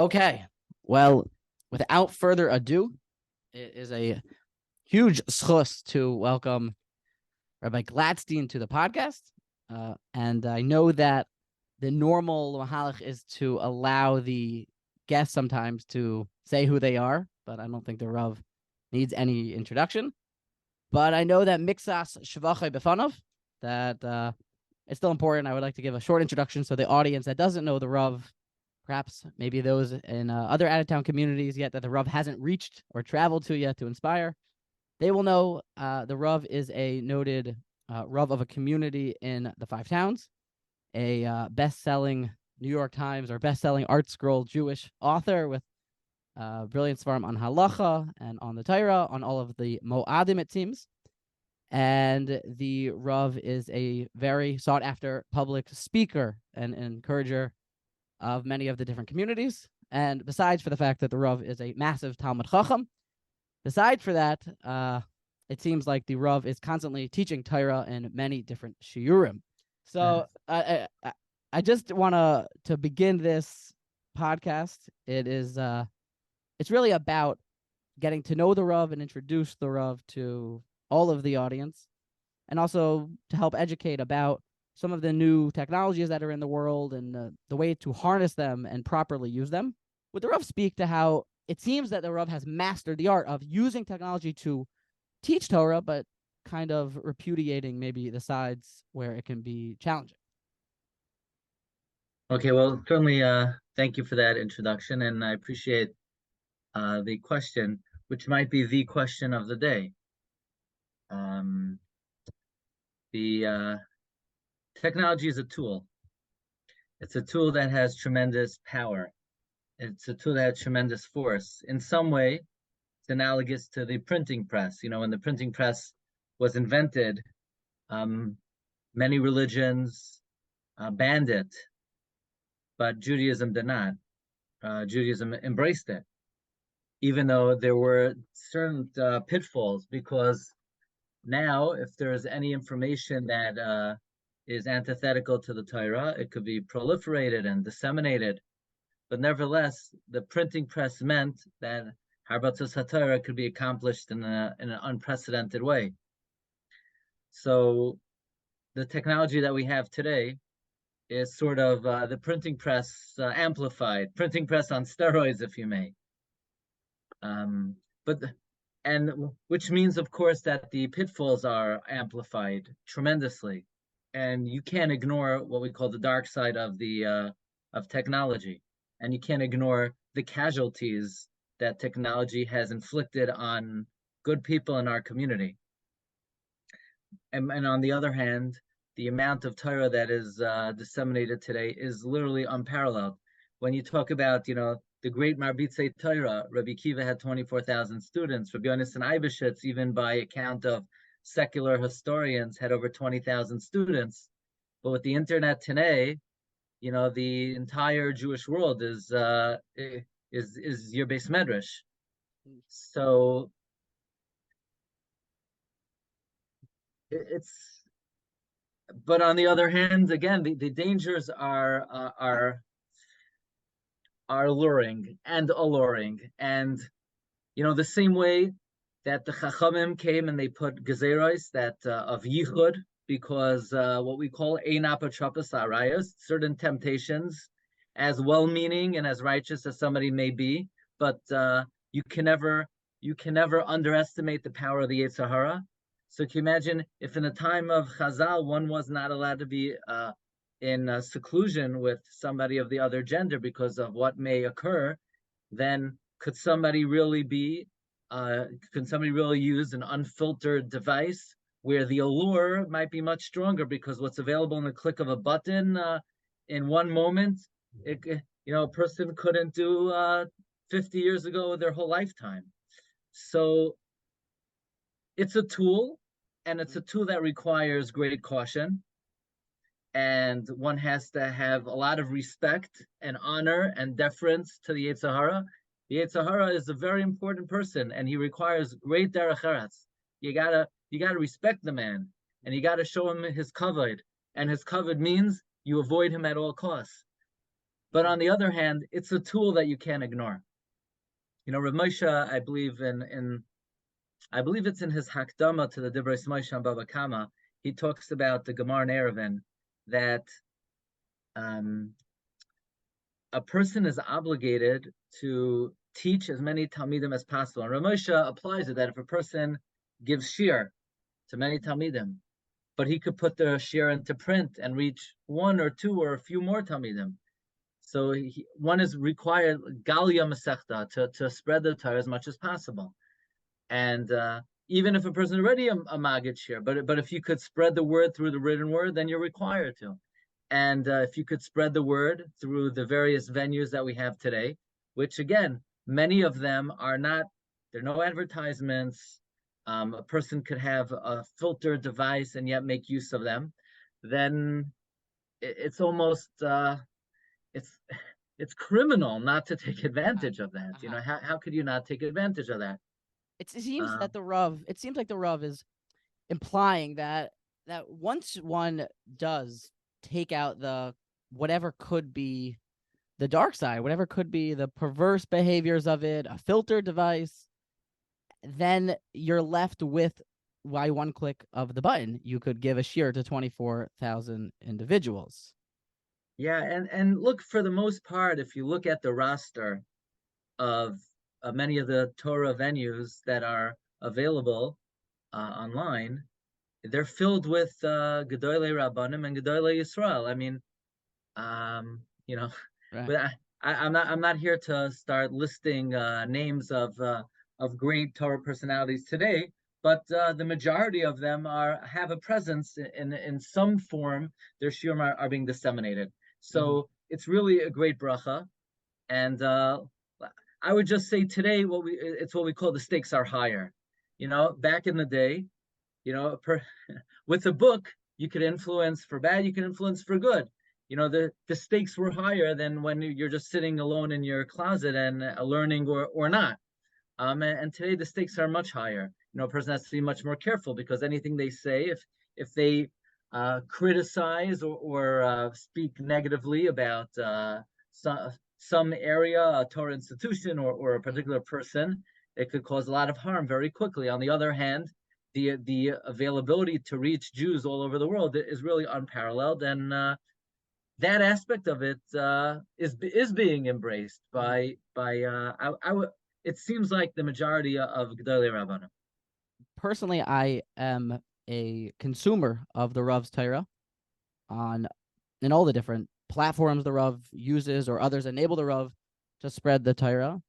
Okay, well, without further ado, it is a huge schus to welcome Rabbi Glatstein to the podcast. And I know that the normal mahalach is to allow the guests sometimes to say who they are, but I don't think the Rav needs any introduction. But I know that mixas shvachai befanov, that it's still important. I would like to give a short introduction so the audience that doesn't know the Rav, perhaps maybe those in other out-of-town communities yet that the Rav hasn't reached or traveled to yet to inspire, they will know the Rav is a noted Rav of a community in the Five Towns, a best-selling New York Times or best-selling Art Scroll Jewish author with brilliant svarim on halacha and on the Torah, on all of the Mo'adim, it seems. And the Rav is a very sought-after public speaker and encourager of many of the different communities. And besides for the fact that the Rav is a massive Talmud Chacham, besides for that, it seems like the Rav is constantly teaching Torah in many different Shiurim. So I just want to begin this podcast. It's really about getting to know the Rav and introduce the Rav to all of the audience, and also to help educate about some of the new technologies that are in the world and the way to harness them and properly use them. Would the Rav speak to how it seems that the Rav has mastered the art of using technology to teach Torah, but kind of repudiating maybe the sides where it can be challenging? Okay, well, certainly thank you for that introduction, and I appreciate the question, which might be the question of the day. The technology is a tool. It's a tool that has tremendous power. It's a tool that has tremendous force. In some way, it's analogous to the printing press. You know, when the printing press was invented, many religions banned it, but Judaism did not. Judaism embraced it, even though there were certain pitfalls, because now, if there is any information that is antithetical to the Torah, it could be proliferated and disseminated. But nevertheless, the printing press meant that Harbatus HaTorah could be accomplished in an unprecedented way. So the technology that we have today is sort of the printing press amplified, printing press on steroids, if you may. Which means, of course, that the pitfalls are amplified tremendously, and you can't ignore what we call the dark side of the of technology, and you can't ignore the casualties that technology has inflicted on good people in our community. And on the other hand, the amount of Torah that is disseminated today is literally unparalleled. When you talk about, the great Marbitzei Torah, Rabbi Kiva had 24,000 students. Rabbi Yonasan Eibeshitz, even by account of secular historians, had over 20,000 students. But with the internet today, the entire Jewish world is your Beis Medrash. So but on the other hand, again, the dangers are luring and alluring. And, the same way that the Chachamim came and they put gezeros that of yichud, because what we call ein apatrapas arayos, certain temptations, as well-meaning and as righteous as somebody may be, but you can never underestimate the power of the Yetzer Hara. So can you imagine if in the time of Chazal one was not allowed to be in seclusion with somebody of the other gender because of what may occur, then could somebody really use an unfiltered device where the allure might be much stronger, because what's available in the click of a button in one moment, a person couldn't do 50 years ago their whole lifetime. So it's a tool, and it's a tool that requires great caution. And one has to have a lot of respect and honor and deference to the Yetzer Hara. The Yetzer Hara is a very important person, and he requires great derech eretz. You gotta respect the man, and you gotta show him his kavod. And his kavod means you avoid him at all costs. But on the other hand, it's a tool that you can't ignore. Rav Moshe, I believe it's in his Hakdama to the Dibros Moshe and Baba Kama. He talks about the Gemara in Erevin that a person is obligated to teach as many Talmidim as possible. And Rav Moshe applies it that if a person gives Shiur to many Talmidim, but he could put the Shiur into print and reach one or two or a few more Talmidim. So one is required, Galia Masechta, to spread the Torah as much as possible. And even if a person is already a Maggid Shiur, but if you could spread the word through the written word, then you're required to. And if you could spread the word through the various venues that we have today, which again, many of them are not, there are no advertisements. A person could have a filter device and yet make use of them. Then it's almost, it's criminal not to take advantage of that. How could you not take advantage of that? It seems that it seems like the Rav is implying that once one does take out the whatever could be the dark side, whatever could be the perverse behaviors of it, a filter device, then you're left with, by one click of the button, you could give a shiur to 24,000 individuals. Yeah, and look, for the most part, if you look at the roster of many of the Torah venues that are available online, they're filled with Gedolei Rabbanim and Gedolei Yisrael. I mean, right. But I'm not here to start listing names of great Torah personalities today, but the majority of them have a presence in some form. Their shiurim are being disseminated. So it's really a great bracha, and I would just say today it's what we call the stakes are higher. Back in the day, with a book you could influence for bad, you can influence for good. The stakes were higher than when you're just sitting alone in your closet and learning or not. And today the stakes are much higher. A person has to be much more careful, because anything they say, if they criticize or speak negatively about some area, a Torah institution, or a particular person, it could cause a lot of harm very quickly. On the other hand, the availability to reach Jews all over the world is really unparalleled, and that aspect of it is being embraced by it seems like the majority of Gedolei Rabbanim. Personally, I am a consumer of the Rav's Torah in all the different platforms the Rav uses, or others enable the Rav to spread the Torah.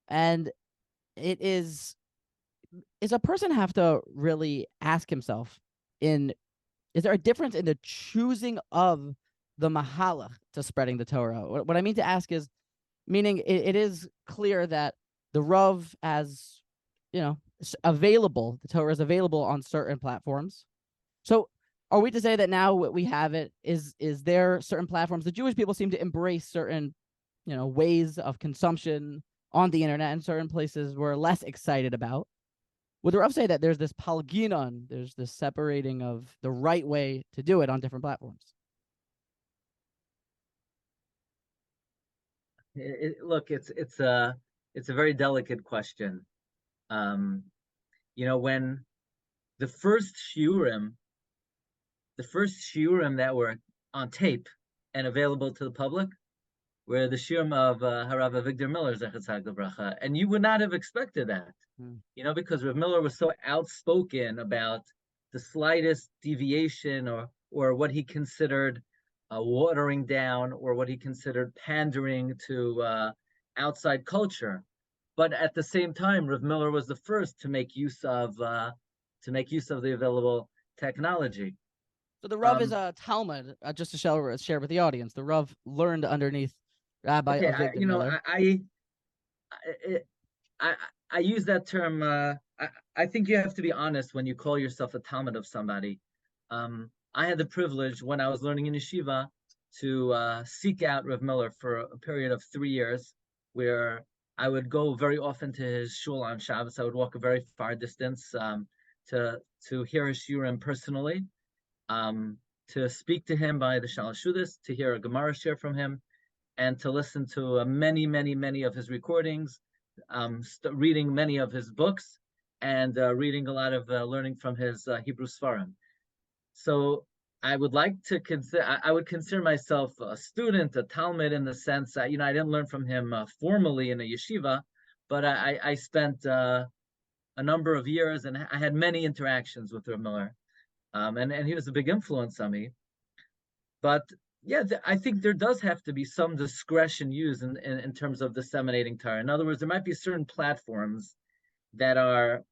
And is a person have to really ask himself, is there a difference in the choosing of the mahalach to spreading the Torah? What I mean to ask is, meaning it is clear that the Rav, as available, the Torah is available on certain platforms. So are we to say that now we have it, is there certain platforms, the Jewish people seem to embrace certain ways of consumption on the internet, and certain places we're less excited about? Would the Rav say that there's this palginon, there's this separating of the right way to do it on different platforms? Look, it's a very delicate question. When the first shiurim that were on tape and available to the public were the shiurim of Harav Avigdor Miller, Zechat Bracha, and you would not have expected that, because Rav Miller was so outspoken about the slightest deviation or what he considered watering down, or what he considered pandering to outside culture. But at the same time, Rav Miller was the first to make use of the available technology. So the Rav is a Talmud, just to share with the audience. The Rav learned underneath Rabbi Avigdor Miller. I use that term. I think you have to be honest when you call yourself a Talmud of somebody. I had the privilege, when I was learning in yeshiva, to seek out Rav Miller for a period of 3 years, where I would go very often to his shul on Shabbos. I would walk a very far distance to hear his shiurim personally, to speak to him by the Shalosh Shudas, to hear a Gemara share from him. and to listen to many, many, many of his recordings, reading many of his books, and reading a lot of learning from his Hebrew Sfarim. So I would like to consider, I would consider myself a student, a Talmud, in the sense that, I didn't learn from him formally in a yeshiva, but I spent a number of years and I had many interactions with Rav Miller. And he was a big influence on me. But yeah, I think there does have to be some discretion used in terms of disseminating Torah. In other words, there might be certain platforms that are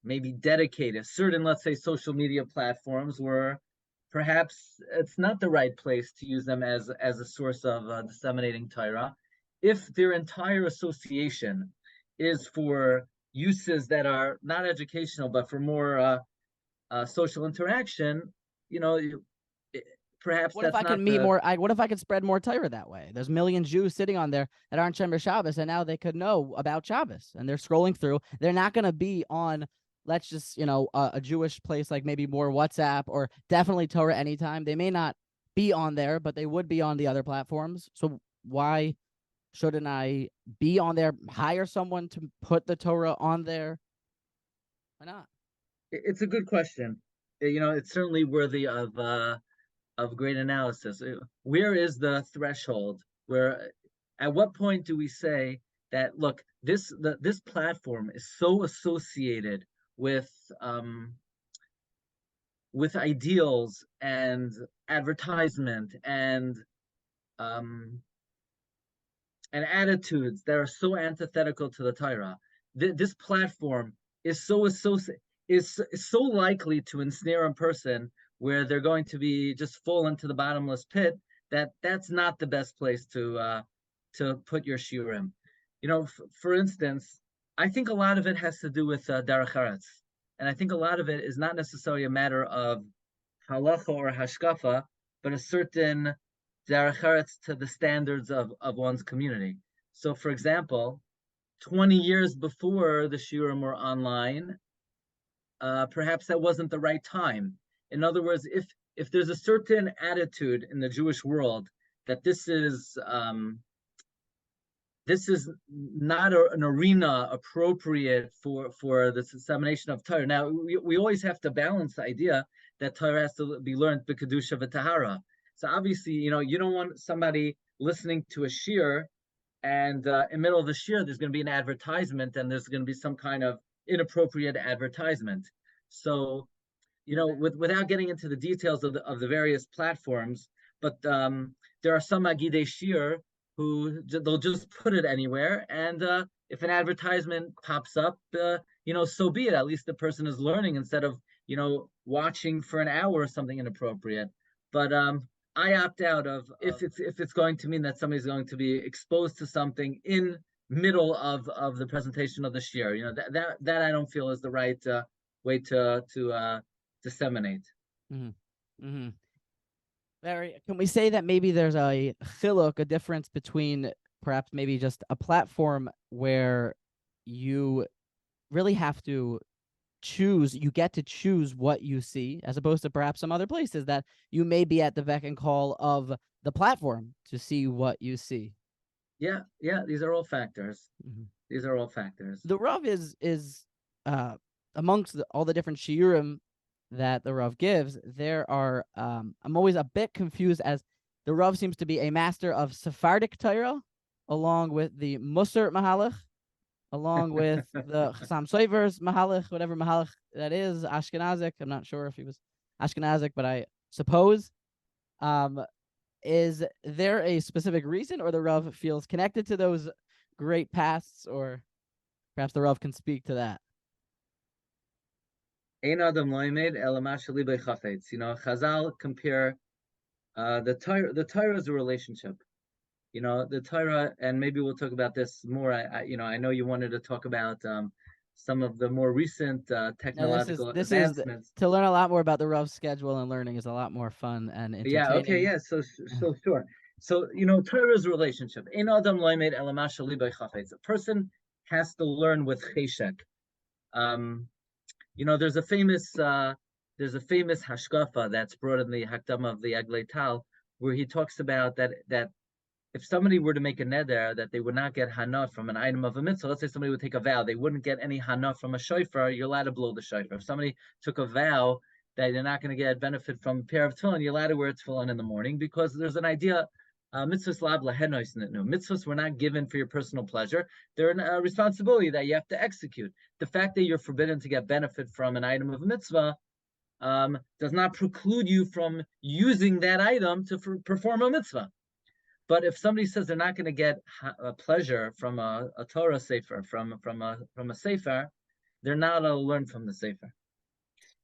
maybe dedicated, certain, let's say, social media platforms where perhaps it's not the right place to use them as a source of disseminating Torah. If their entire association is for uses that are not educational, but for more social interaction, perhaps What if that's I can not meet the. more? What if I could spread more Torah that way? There's millions Jews sitting on there that aren't Shemer Shabbos, and now they could know about Shabbos, and they're scrolling through. They're not going to be on, let's just, a Jewish place like maybe more WhatsApp or definitely Torah Anytime. They may not be on there, but they would be on the other platforms. So why shouldn't I be on there? Hire someone to put the Torah on there? Why not? It's a good question. It's certainly worthy of great analysis. Where is the threshold? At what point do we say that, look, this platform is so associated with ideals and advertisement um, and attitudes that are so antithetical to the Torah? This platform is so likely to ensnare a person where they're going to be just fall into the bottomless pit, that's not the best place to put your shiurim. For instance, I think a lot of it has to do with derech eretz, and I think a lot of it is not necessarily a matter of halacha or hashkafa, but a certain derech eretz to the standards of one's community. So, for example, 20 years before the shiurim were online, perhaps that wasn't the right time. In other words, if there's a certain attitude in the Jewish world that this is not an arena appropriate for the dissemination of Torah. Now, we always have to balance the idea that Torah has to be learned b'kedusha v'tahara. So obviously, you don't want somebody listening to a shiur, and in the middle of the shiur, there's going to be an advertisement, and there's going to be some kind of inappropriate advertisement. So, without getting into the details of the various platforms, but there are some agidei shiur who they'll just put it anywhere, and if an advertisement pops up, so be it. At least the person is learning instead of watching for an hour or something inappropriate. But I opt out of if it's going to mean that somebody's going to be exposed to something in middle of the presentation of the shiur. That I don't feel is the right way to disseminate. Mm-hmm. Mm-hmm. Can we say that maybe there's a chiluk, a difference between perhaps maybe just a platform where you really have to choose, you get to choose what you see, as opposed to perhaps some other places that you may be at the beck and call of the platform to see what you see? Yeah, these are all factors. Mm-hmm. These are all factors. The Rav is amongst all the different shiurim that the Rav gives, there are I'm always a bit confused, as the Rav seems to be a master of Sephardic Torah, along with the Musar Mahalach, along with the Chassam Sofer's Mahalach, whatever Mahalach that is, Ashkenazic. I'm not sure if he was Ashkenazic, but I suppose. Is there a specific reason, or the Rav feels connected to those great pasts, or perhaps the Rav can speak to that? Chazal compare the Torah. The Torah is a relationship. The Torah, and maybe we'll talk about this more. I know you wanted to talk about some of the more recent technological advancements. To learn a lot more about the Rav's schedule and learning is a lot more fun and entertaining. Yeah. Okay. Yeah. So sure. So Torah is a relationship. A person has to learn with cheshek. There's a famous hashkafa that's brought in the Hakdama of the Aglei Tal, where he talks about that if somebody were to make a neder that they would not get hana from an item of a mitzvah, let's say somebody would take a vow, they wouldn't get any hana from a shofar, you're allowed to blow the shofar. If somebody took a vow that they're not going to get benefit from a pair of tefillin, you're allowed to wear tefillin in the morning, because there's an idea, mitzvahs lab lahenois nitnu. Mitzvahs were not given for your personal pleasure. They're a responsibility that you have to execute. The fact that you're forbidden to get benefit from an item of a mitzvah does not preclude you from using that item to perform a mitzvah. But if somebody says they're not going to get a pleasure from a Torah sefer, from a sefer, they're not allowed to learn from the sefer.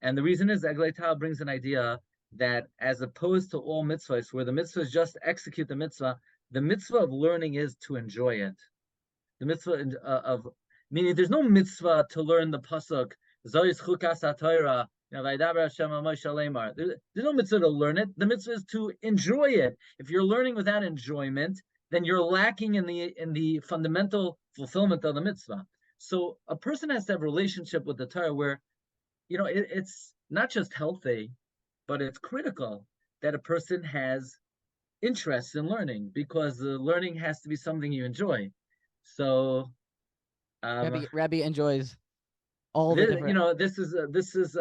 And the reason is Eglei Tal brings an idea that as opposed to all mitzvahs, where the mitzvahs just execute the mitzvah of learning is to enjoy it. The mitzvah of meaning there's no mitzvah to learn the pasuk Zois Chukas HaTorah. There's no mitzvah to learn it. The mitzvah is to enjoy it. If you're learning without enjoyment, then you're lacking in the fundamental fulfillment of the mitzvah. So a person has to have a relationship with the Torah where, it's not just healthy, but it's critical that a person has interest in learning, because the learning has to be something you enjoy. So, Rabbi enjoys all the different. This is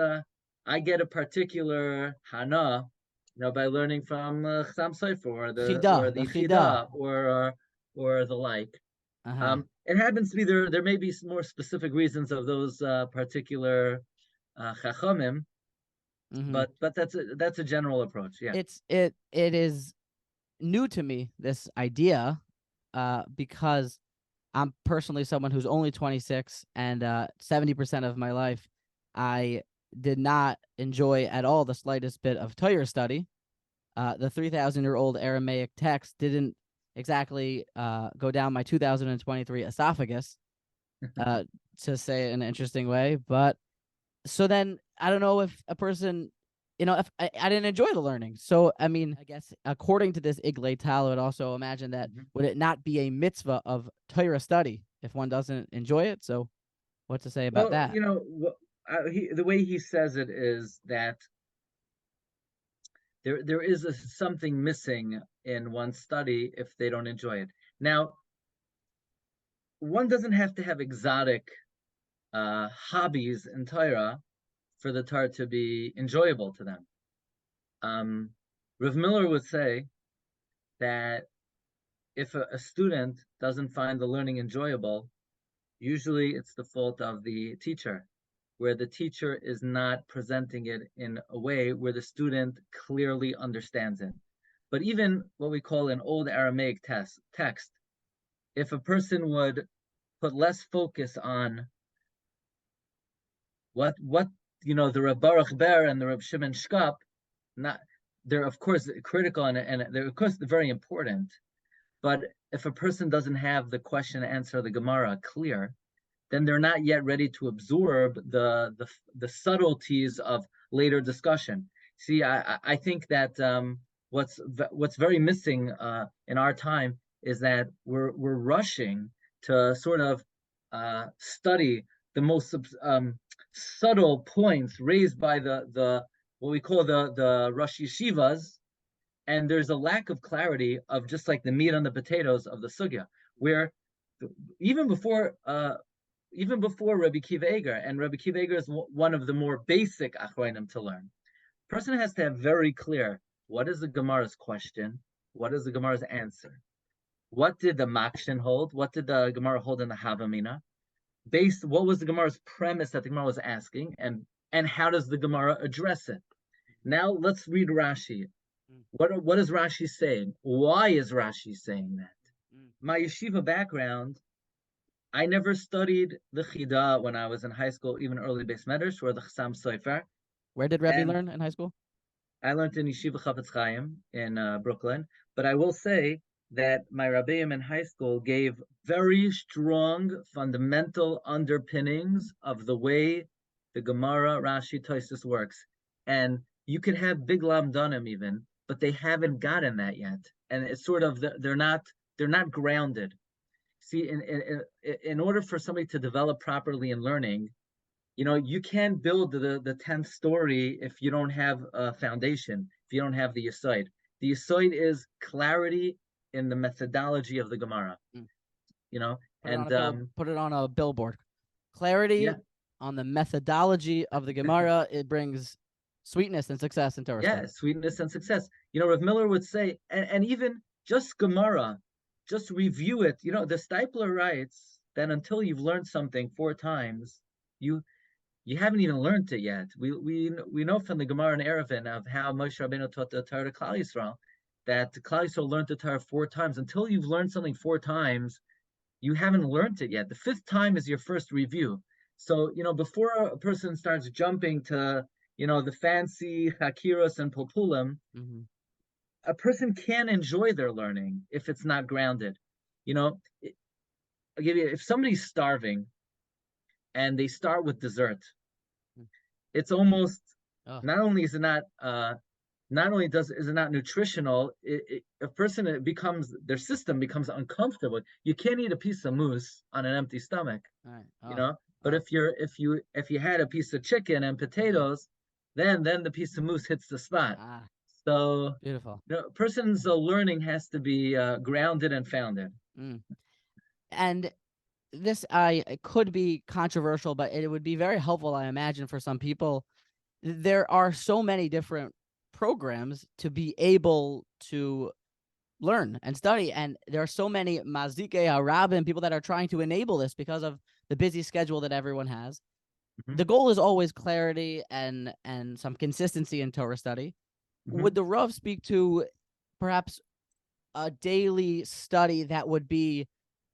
I get a particular hana, by learning from Chasam Sofer or the Chida or the like. It happens to be there may be more specific reasons of those particular chachamim, but that's a general approach. Yeah, it is new to me, this idea, because I'm personally someone who's only 26, and 70% of my life I did not enjoy at all the slightest bit of Torah study. The 3,000-year-old Aramaic text didn't exactly go down my 2023 esophagus, to say it in an interesting way. But so then I don't know if a person, if I didn't enjoy the learning. So, I mean, I guess according to this Iglei Tal, I would also imagine that would it not be a mitzvah of Torah study if one doesn't enjoy it? So what to say about that? The way he says it is that there is something missing in one's study if they don't enjoy it. Now, one doesn't have to have exotic hobbies in Torah for the Torah to be enjoyable to them. Rav Miller would say that if a student doesn't find the learning enjoyable, usually it's the fault of the teacher, where the teacher is not presenting it in a way where the student clearly understands it. But even what we call an old Aramaic text, if a person would put less focus on what the Reb Baruch Ber and the Reb Shimon Shkop, they're of course critical and they're of course very important. But if a person doesn't have the question and answer of the Gemara clear, then they're not yet ready to absorb the subtleties of later discussion. See, I think that what's very missing in our time is that we're rushing to sort of study the most subtle points raised by the what we call the Rosh Yeshivas, and there's a lack of clarity of just like the meat on the potatoes of the sugya, where even before Rabbi Kiva Eger, and Rabbi Kiva Eger is one of the more basic achronim to learn. A person has to have very clear what is the Gemara's question, what is the Gemara's answer, what did the Makshin hold, what did the Gemara hold in the Havamina, what was the Gemara's premise that the Gemara was asking, and how does the Gemara address it. Now let's read Rashi. What is Rashi saying? Why is Rashi saying that? My yeshiva background, I never studied the Chida when I was in high school, even early base medrash or the Chasam Sofer. Where did Rebbe learn in high school? I learned in Yeshiva Chafetz Chaim in Brooklyn. But I will say that my Rabbeim in high school gave very strong fundamental underpinnings of the way the Gemara, Rashi, Tosfos works. And you could have big lamdanim even, but they haven't gotten that yet. And it's sort of, they're not grounded. See, in order for somebody to develop properly in learning, you can't build the 10th story if you don't have a foundation, if you don't have the yesod. The Yisoid is clarity in the methodology of the Gemara. You know, Put it on a billboard. Clarity on the methodology of the Gemara. It brings sweetness and success in Torah study. Sweetness and success. Rav Miller would say, and even just Gemara, just review it. The Stipler writes that until you've learned something 4 times, you haven't even learned it yet. We know from the Gemara and Eruvin of how Moshe Rabbeinu taught the Torah to Klal Yisrael, that Klal Yisrael learned the Torah 4 times. Until you've learned something 4 times, you haven't learned it yet. The 5th time is your first review. So, before a person starts jumping to, the fancy Hakiros and Populim, a person can't enjoy their learning if it's not grounded. I'll give you, if somebody's starving and they start with dessert, it's almost, not only is it not nutritional, a person, their system becomes uncomfortable. You can't eat a piece of mousse on an empty stomach, But if you had a piece of chicken and potatoes, then the piece of mousse hits the spot. So beautiful. A person's learning has to be grounded and founded. And this could be controversial, but it would be very helpful, I imagine, for some people. There are so many different programs to be able to learn and study, and there are so many mazikei harabim, people that are trying to enable this because of the busy schedule that everyone has. The goal is always clarity and some consistency in Torah study. Would the Rav speak to perhaps a daily study that would be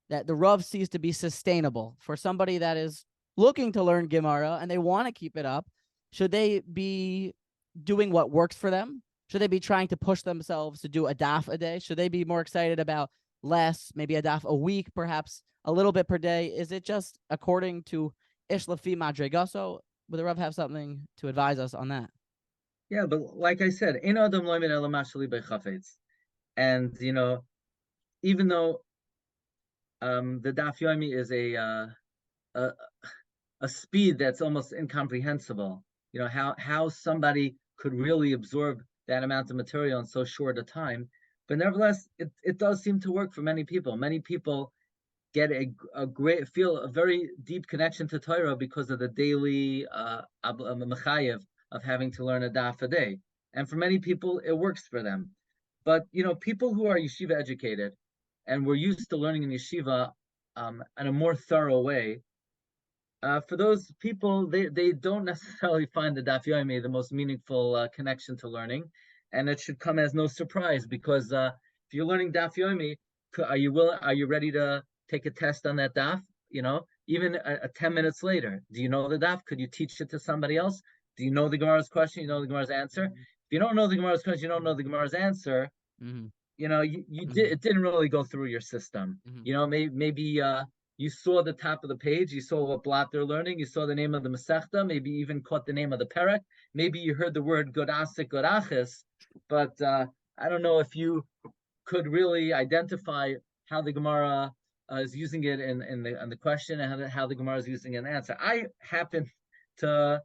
that the Rav sees to be sustainable for somebody that is looking to learn Gemara and they want to keep it up? Should they be doing what works for them? Should they be trying to push themselves to do a daf a day? Should they be more excited about less, maybe a daf a week, perhaps a little bit per day? Is it just according to Ish Lafi Madregaso? Would the Rav have something to advise us on that? Yeah, but like I said, Ein Adam Lo Yamin Ela Ma Sheli B'Chafetz. And even though the Daf Yomi is a speed that's almost incomprehensible, how somebody could really absorb that amount of material in so short a time. But nevertheless, it does seem to work for many people. Many people get feel a very deep connection to Torah because of the daily mechayev of having to learn a daf a day. And for many people, it works for them. But, people who are yeshiva educated and were used to learning in yeshiva in a more thorough way, for those people, they don't necessarily find the Daf Yomi the most meaningful connection to learning. And it should come as no surprise, because if you're learning Daf Yomi, are you ready to take a test on that daf? Even 10 minutes later, do you know the daf? Could you teach it to somebody else? Do you know the Gemara's question? You know the Gemara's answer? If you don't know the Gemara's question, you don't know the Gemara's answer. It didn't really go through your system. Maybe you saw the top of the page, you saw what blot they're learning, you saw the name of the Masechta, maybe even caught the name of the Perek, maybe you heard the word Godasik, Godachis, but I don't know if you could really identify how the Gemara is using it in the question and how the Gemara is using it in the answer. I happen to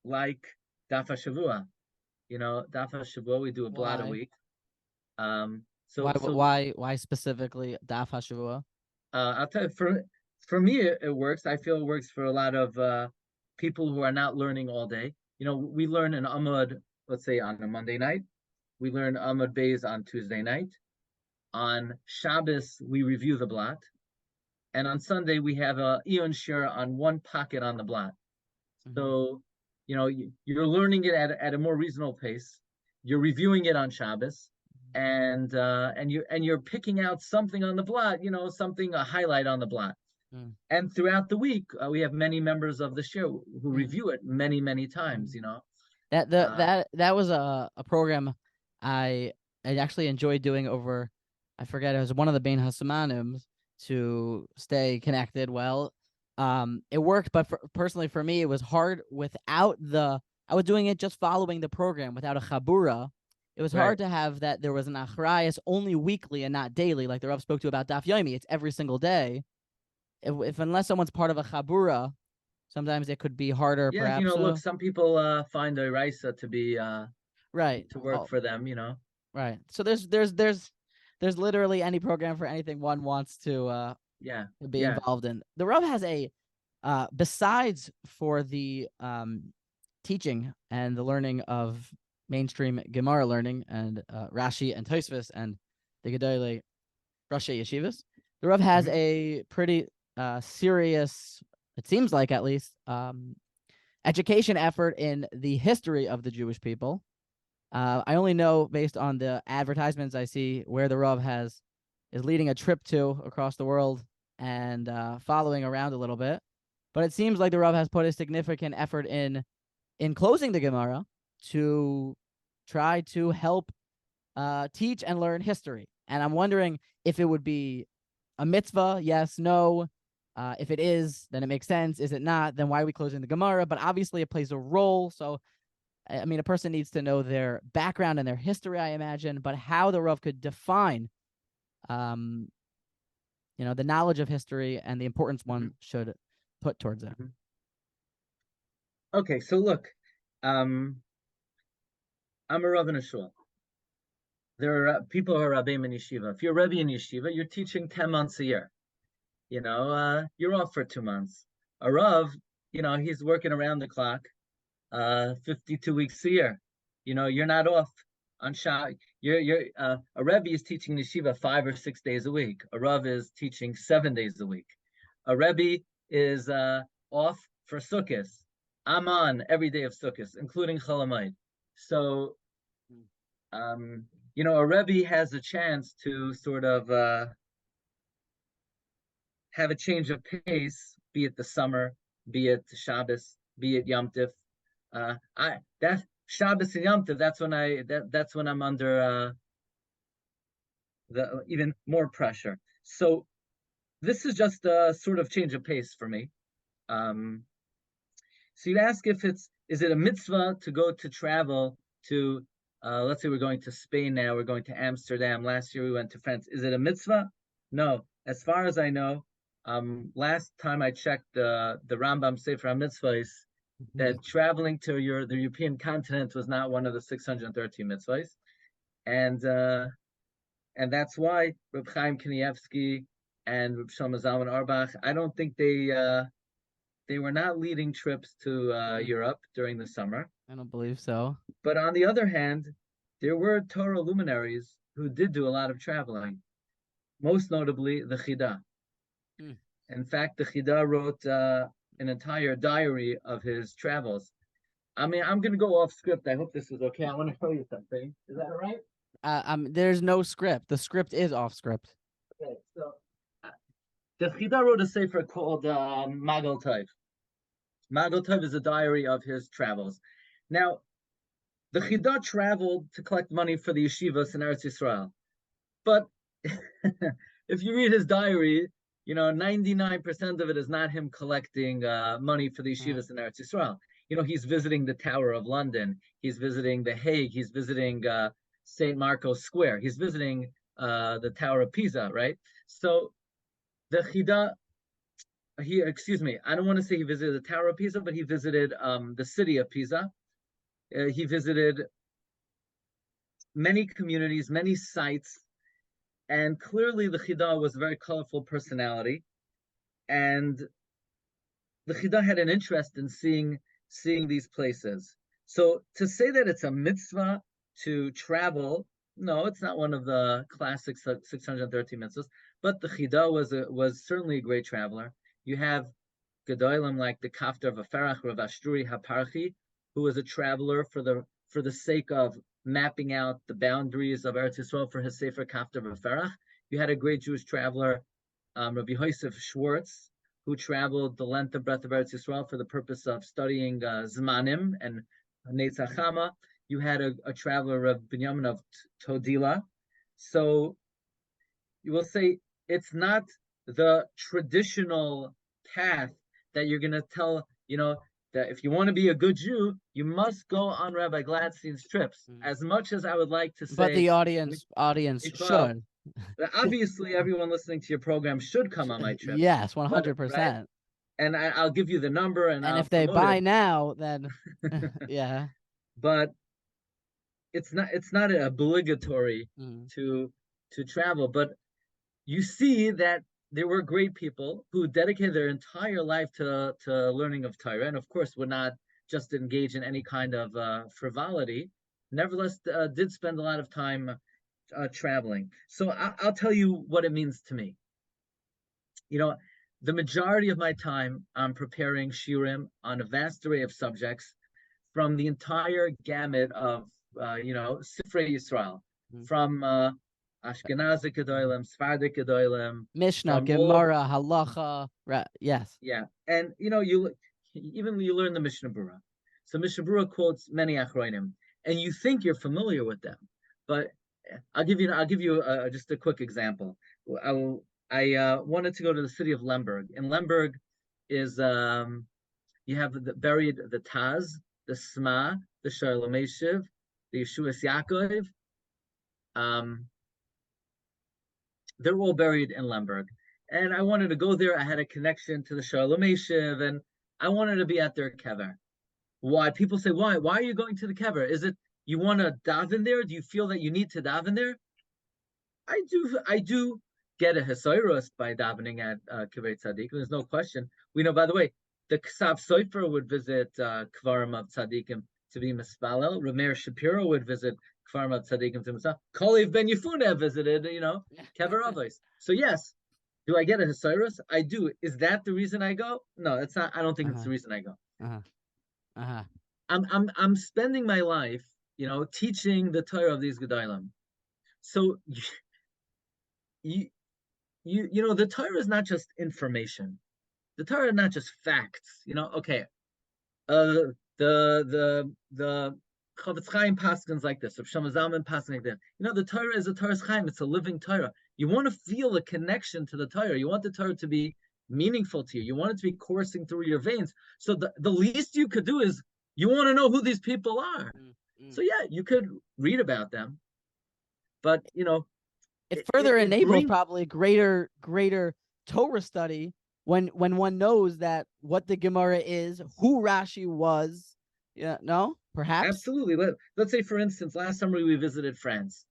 like Daf HaShavua. Daf HaShavua, we do a blot a week. Why specifically Daf HaShavua? I'll tell you, for me, it works. I feel it works for a lot of people who are not learning all day. We learn an Amud, let's say, on a Monday night. We learn Amud Beis on Tuesday night. On Shabbos, we review the blot. And on Sunday, we have a Iyun Shir on one pocket on the blot. So, you're learning it at a more reasonable pace. You're reviewing it on Shabbos. And you're picking out something on the blot, a highlight on the blot. And throughout the week, we have many members of the show who review it many times. That was a program I actually enjoyed doing over. I forget, it was one of the Bein Hasamanim to stay connected. Well, it worked, but personally for me, it was hard without I was doing it just following the program without a chabura. It was hard to have that there was an achrayas only weekly and not daily, like the Rav spoke to about Daf Yomi. It's every single day. If unless someone's part of a chabura, sometimes it could be harder. Yeah, perhaps. Look, some people find the Raisa to be Right. to work for them, you know. Right. So there's literally any program for anything one wants to Yeah, be yeah. involved in. The Rav has a besides for the teaching and the learning of mainstream Gemara learning and Rashi and Tosfos and the Gedolei Rashi Yeshivas, the Rav has Mhm. a pretty serious, it seems like at least, education effort in the history of the Jewish people. I only know based on the advertisements I see where the Rav is leading a trip to across the world and following around a little bit. But it seems like the Rav has put a significant effort in closing the Gemara to try to help teach and learn history. And I'm wondering if it would be a mitzvah, yes, no. If it is, then it makes sense. Is it not, then why are we closing the Gemara? But obviously it plays a role. So, I mean, a person needs to know their background and their history, I imagine, but how the Rav could define, the knowledge of history and the importance one should put towards it. Okay, so look, I'm a Rav in a shul. There are people who are Rabbeim in yeshiva. If you're a Rebbe in yeshiva, you're teaching 10 months a year. You're off for 2 months. A Rav, he's working around the clock, 52 weeks a year. You're not off on Shabbat. A Rebbe is teaching yeshiva 5 or 6 days a week. A Rav is teaching 7 days a week. A Rebbe is off for Sukkot. I'm on every day of Sukkot, including Chol Hamoed. So, a Rebbe has a chance to sort of have a change of pace, be it the summer, be it Shabbos, be it Yom Tif. That Shabbos and Yom Tif, that's when I'm under the even more pressure. So this is just a sort of change of pace for me. So you ask is it a mitzvah to go to travel to, let's say we're going to Spain now, we're going to Amsterdam. Last year we went to France. Is it a mitzvah? No. As far as I know, last time I checked the Rambam Sefer HaMitzvahs, that traveling to the European continent was not one of the 613 mitzvahs. And that's why Reb Chaim Kanievsky and Reb Shlomo Zalman Auerbach, I don't think they were not leading trips to Europe during the summer. I don't believe so. But on the other hand, there were Torah luminaries who did do a lot of traveling, most notably the Chida. In fact, the Chida wrote an entire diary of his travels. I mean, I'm going to go off script. I hope this is okay. I want to tell you something. Is that all right? There's no script. The script is off script. Okay, so the Chida wrote a sefer called Magal Tov. Magal Tov is a diary of his travels. Now, the Chida traveled to collect money for the yeshivas in Eretz Yisrael. But if you read his diary, 99% of it is not him collecting money for the yeshivas in Eretz Yisrael. He's visiting the Tower of London. He's visiting The Hague. He's visiting St. Marco's Square. He's visiting the Tower of Pisa, right? So the Chida, I don't want to say he visited the Tower of Pisa, but he visited the city of Pisa. He visited many communities, many sites, and clearly the Chida was a very colorful personality, and the Chida had an interest in seeing these places. So to say that it's a mitzvah to travel, no, it's not one of the classic 613 mitzvahs, but the Chida was certainly a great traveler. You have Gedolim like the Kaftar V'Ferach Rav Ashturi HaParchi, who was a traveler for the sake of mapping out the boundaries of Eretz Yisrael for his Sefer Kaftar V'Ferach. You had a great Jewish traveler, Rabbi Yosef Schwartz, who traveled the length and breadth of Eretz Yisrael for the purpose of studying Zmanim and Netzach Hama. You had a traveler, Rabbi Binyamin of Todila. So you will say it's not the traditional path that you're going to tell, that if you want to be a good Jew, you must go on Rabbi Glatstein's trips. As much as I would like to say, but the audience should. Obviously, everyone listening to your program should come on my trip. Yes, 100%. Right? And I'll give you the number, and if they buy now, then yeah. But it's not obligatory Mm. to travel, but you see that there were great people who dedicated their entire life to learning of Torah, and of course would not just engage in any kind of frivolity. Nevertheless, did spend a lot of time traveling. So I'll tell you what it means to me. You know, the majority of my time I'm preparing shiurim on a vast array of subjects from the entire gamut of Sifrei Yisrael, Mm. from Ashkenazic Gedolim, Sephardic Gedolim, Mishnah, from all over. Gemara, Halacha. Yes. Yeah, and you learn the Mishnah Berurah. So Mishnah Berurah quotes many Achronim, and you think you're familiar with them, but I'll give you just a quick example. I wanted to go to the city of Lemberg. In Lemberg is you have buried the Taz, the Sma, the Shalom Eshiv, the Yeshuas Yaakov. They're all buried in Lemberg. And I wanted to go there. I had a connection to the Shalom Eshiv, and I wanted to be at their kever. Why? People say, why? Why are you going to the kever? Is it you want to daven there? Do you feel that you need to daven there? I do get a Hasoirus by davening at Kivay Tzaddik. There's no question. We know, by the way, the Ksav Sofer would visit Kvarim of Tzaddikim to be Mispalel. Rameir Shapiro would visit Kvarim of Tzaddikim to Mispalel. Kalev Ben Yefuna visited, Kever Avos. So yes, do I get a Hasoirus? I do. Is that the reason I go? No, that's not. I don't think it's the reason I go. I'm spending my life, teaching the Torah of these Gedolim. So the Torah is not just information. The Torah is not just facts. Okay. The Chavetz Chaim paskins like this, or Shlomo Zalman paskins like that. The Torah is a Torah's Chaim. It's a living Torah. You want to feel a connection to the Torah. You want the Torah to be meaningful to you. You want it to be coursing through your veins. So the least you could do is you want to know who these people are. So yeah, you could read about them, but it further enables probably greater Torah study when one knows that what the Gemara is, who Rashi was. Yeah, no, perhaps. Absolutely. Let's say, for instance, last summer we visited France,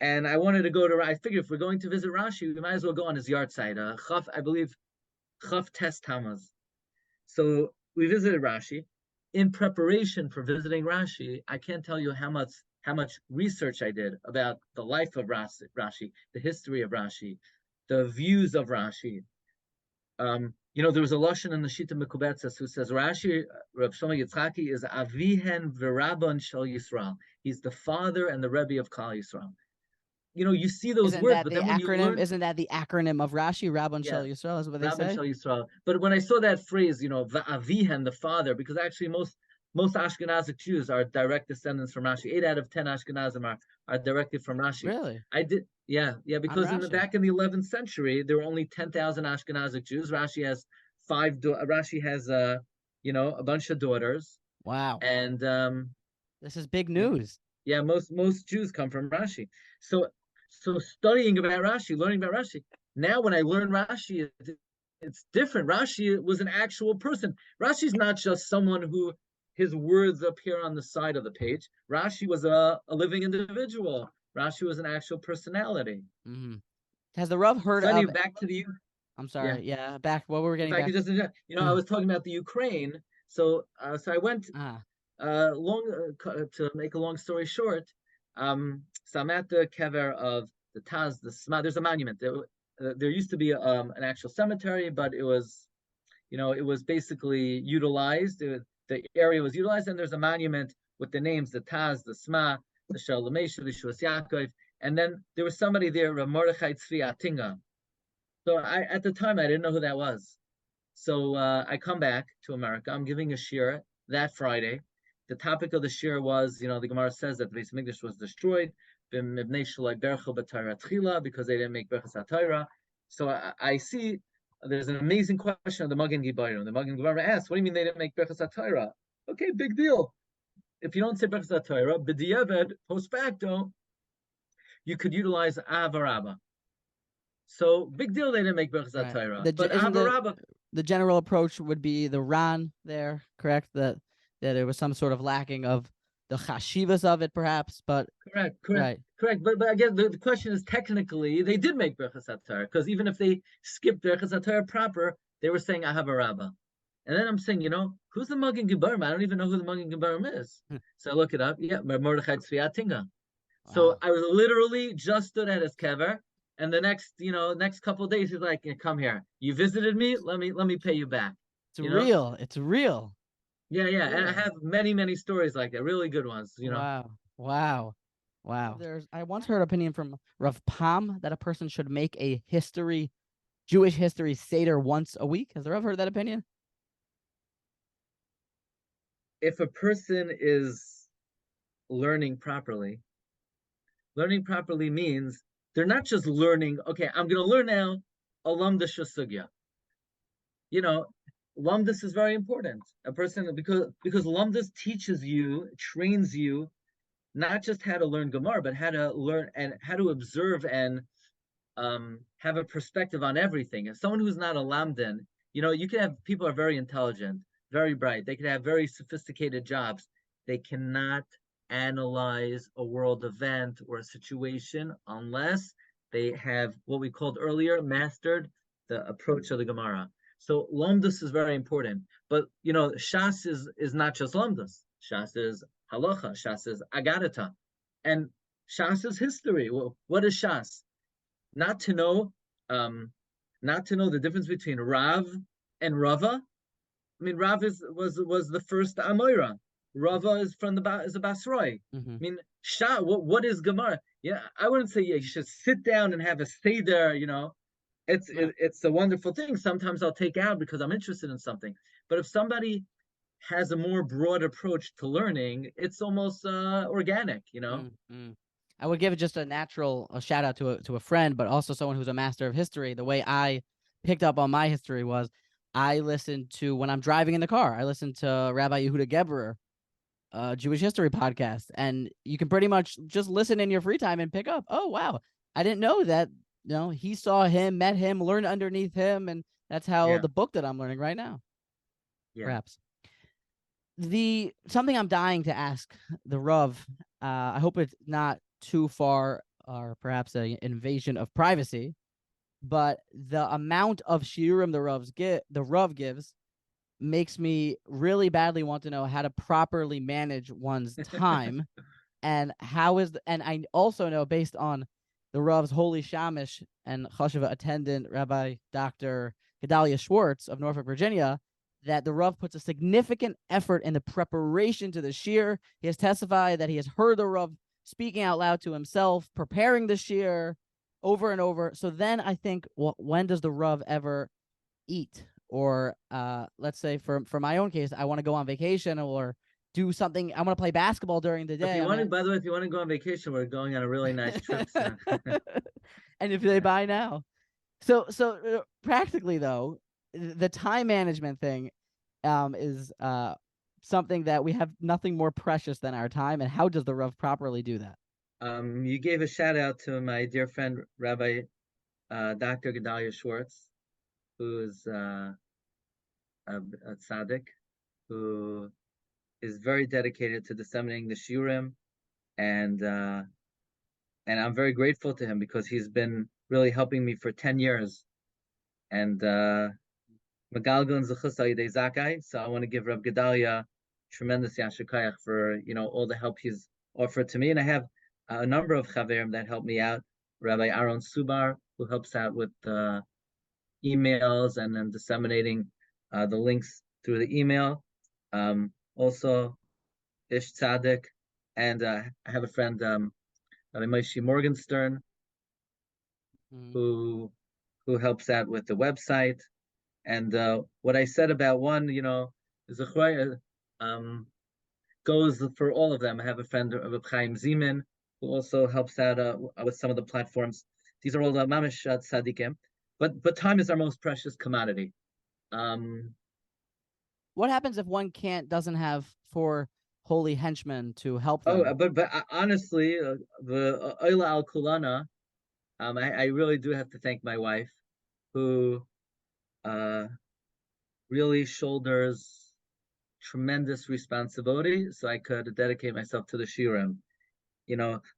and I wanted to go to. I figured if we're going to visit Rashi, we might as well go on his yard site. I believe, Chaf Tes Tamaz. So we visited Rashi. In preparation for visiting Rashi, I can't tell you how much research I did about the life of Rashi, the history of Rashi, the views of Rashi. There was a lashon in the Shita Mekubetzes who says Rashi, Rav Shlomo Yitzchaki, is Avihen v'Rabban Shel Yisrael. He's the father and the Rebbe of Klal Yisrael. You see those words, but then when you learn, isn't that the acronym of Rashi, Rabban Shel Yisrael, is what they say? Rabban Shel Yisrael. But when I saw that phrase, Avihen, the father, because actually most Ashkenazic Jews are direct descendants from Rashi. 8 out of 10 Ashkenazim are directed from Rashi. Really? Because back in the 11th century, there were only 10,000 Ashkenazic Jews. Rashi has a bunch of daughters. Wow. And this is big news. Yeah, most Jews come from Rashi. So studying about Rashi, learning about Rashi. Now when I learn Rashi, it's different. Rashi was an actual person. Rashi's not just someone who his words appear on the side of the page. Rashi was a living individual. Rashi was an actual personality. Mm-hmm. Has the Rav heard of... Back to the... I'm sorry. Yeah, back. What were we getting back? I was talking about the Ukraine. So I went to make a long story short. So I'm at the kever of the Taz, the Sma. There's a monument. There used to be an actual cemetery, but it was basically utilized. The area was utilized, and there's a monument with the names, the Taz, the Sma, the Shalom Eshiv, the Yeshuas Yaakov, and then there was somebody there, Mordechai Tzvi Atinga. So at the time, I didn't know who that was. So I come back to America. I'm giving a shiur that Friday. The topic of the shiur was, the Gemara says that the Beis Mikdash was destroyed because they didn't make Berachas HaTorah. So I see there's an amazing question of the Magen Gibayim. The Magen Gibayim asks, what do you mean they didn't make Berachas HaTorah? Okay, big deal. If you don't say Berachas HaTorah, b'diavad, post facto, you could utilize Avarabba. So big deal they didn't make Berachas HaTorah. But Avarabba... The general approach would be the Ran there, correct? That there was some sort of lacking of the chashivas of it, perhaps. But Correct. right, But again, the question is technically they did make Birchas HaTorah, because even if they skipped Birchas HaTorah proper, they were saying I have a Rabbah. And then I'm saying, who's the Magen Gebarim? I don't even know who the Magen Gebarim is. So I look it up. Yeah, Mordechai Tzvi Tinga. So wow, I was literally just stood at his kever, and the next couple of days he's like, "Come here. You visited me. Let me pay you back." it's You know? real. It's real. Yeah. And I Real. have many stories like that, really good ones. Wow, wow, wow. I once heard opinion from Rav Pam that a person should make a Jewish history Seder once a week. Has there ever heard that opinion? If a person is learning properly means they're not just learning. Okay, I'm going to learn now a lamda shasugya. You know, Lumdus is very important. A person because Lumdus teaches you, trains you not just how to learn Gemara, but how to learn and how to observe and have a perspective on everything. If someone who's not a Lamdan, you can have people are very intelligent, very bright. They can have very sophisticated jobs. They cannot analyze a world event or a situation unless they have what we called earlier mastered the approach of the Gemara. So Lomdus is very important. But Shas is not just Lomdus. Shas is halacha. Shas is agadata. And Shas is history. Well, what is Shas? Not to know the difference between Rav and Rava. I mean, Rav was the first Amoira. Rava is is a Basroi. Mm-hmm. I mean, what is Gemara? Yeah, I wouldn't say you should sit down and have a seder. It's a wonderful thing. Sometimes I'll take out because I'm interested in something. But if somebody has a more broad approach to learning, it's almost organic. Mm-hmm. I would give it just a shout out to a friend, but also someone who's a master of history. The way I picked up on my history was I listened to when I'm driving in the car. I listened to Rabbi Yehuda Geberer, Jewish history podcast, and you can pretty much just listen in your free time and pick up. Oh wow, I didn't know that. He saw him, met him, learned underneath him, and that's how Yeah, the book that I'm learning right now. yeah. Perhaps something I'm dying to ask the Rav. I hope it's not too far or perhaps an invasion of privacy, but the amount of shiurim the Rav gives makes me really badly want to know how to properly manage one's time and and I also know based on the Rav's holy shamish and chashuva attendant Rabbi Dr. Gedalia Schwartz of Norfolk, Virginia, that the Rav puts a significant effort in the preparation to the shiur. He has testified that he has heard the Rav speaking out loud to himself, preparing the shiur over and over. So then I think, well, when does the Rav ever eat? Or let's say for my own case, I want to go on vacation or do something. I want to play basketball during the day. By the way, if you want to go on vacation, we're going on a really nice trip soon. And if they buy now. So practically though, the time management thing is something that we have nothing more precious than our time. And how does the Rav properly do that? You gave a shout out to my dear friend Rabbi Dr. Gedalia Schwartz, who's a tzaddik, who is very dedicated to disseminating the Shiurim, and I'm very grateful to him because he's been really helping me for 10 years. And Magalgal and Zechus Yidei Zakai. So I want to give Rav Gedalia tremendous yashikayach for all the help he's offered to me, and I have a number of chaverim that help me out. Rabbi Aaron Subar, who helps out with emails and then disseminating the links through the email. Also, Ish Tzaddik, and I have a friend, Rabbi Moshe Morgenstern, who helps out with the website. And what I said about one, Zechariah, goes for all of them. I have a friend, Rabbi Chaim Zeman, who also helps out with some of the platforms. These are all the mamish tzaddikim. But time is our most precious commodity. What happens if one doesn't have four holy henchmen to help them? But honestly, the Oila al Kulana, I really do have to thank my wife, who really shoulders tremendous responsibility, so I could dedicate myself to the Shiurim.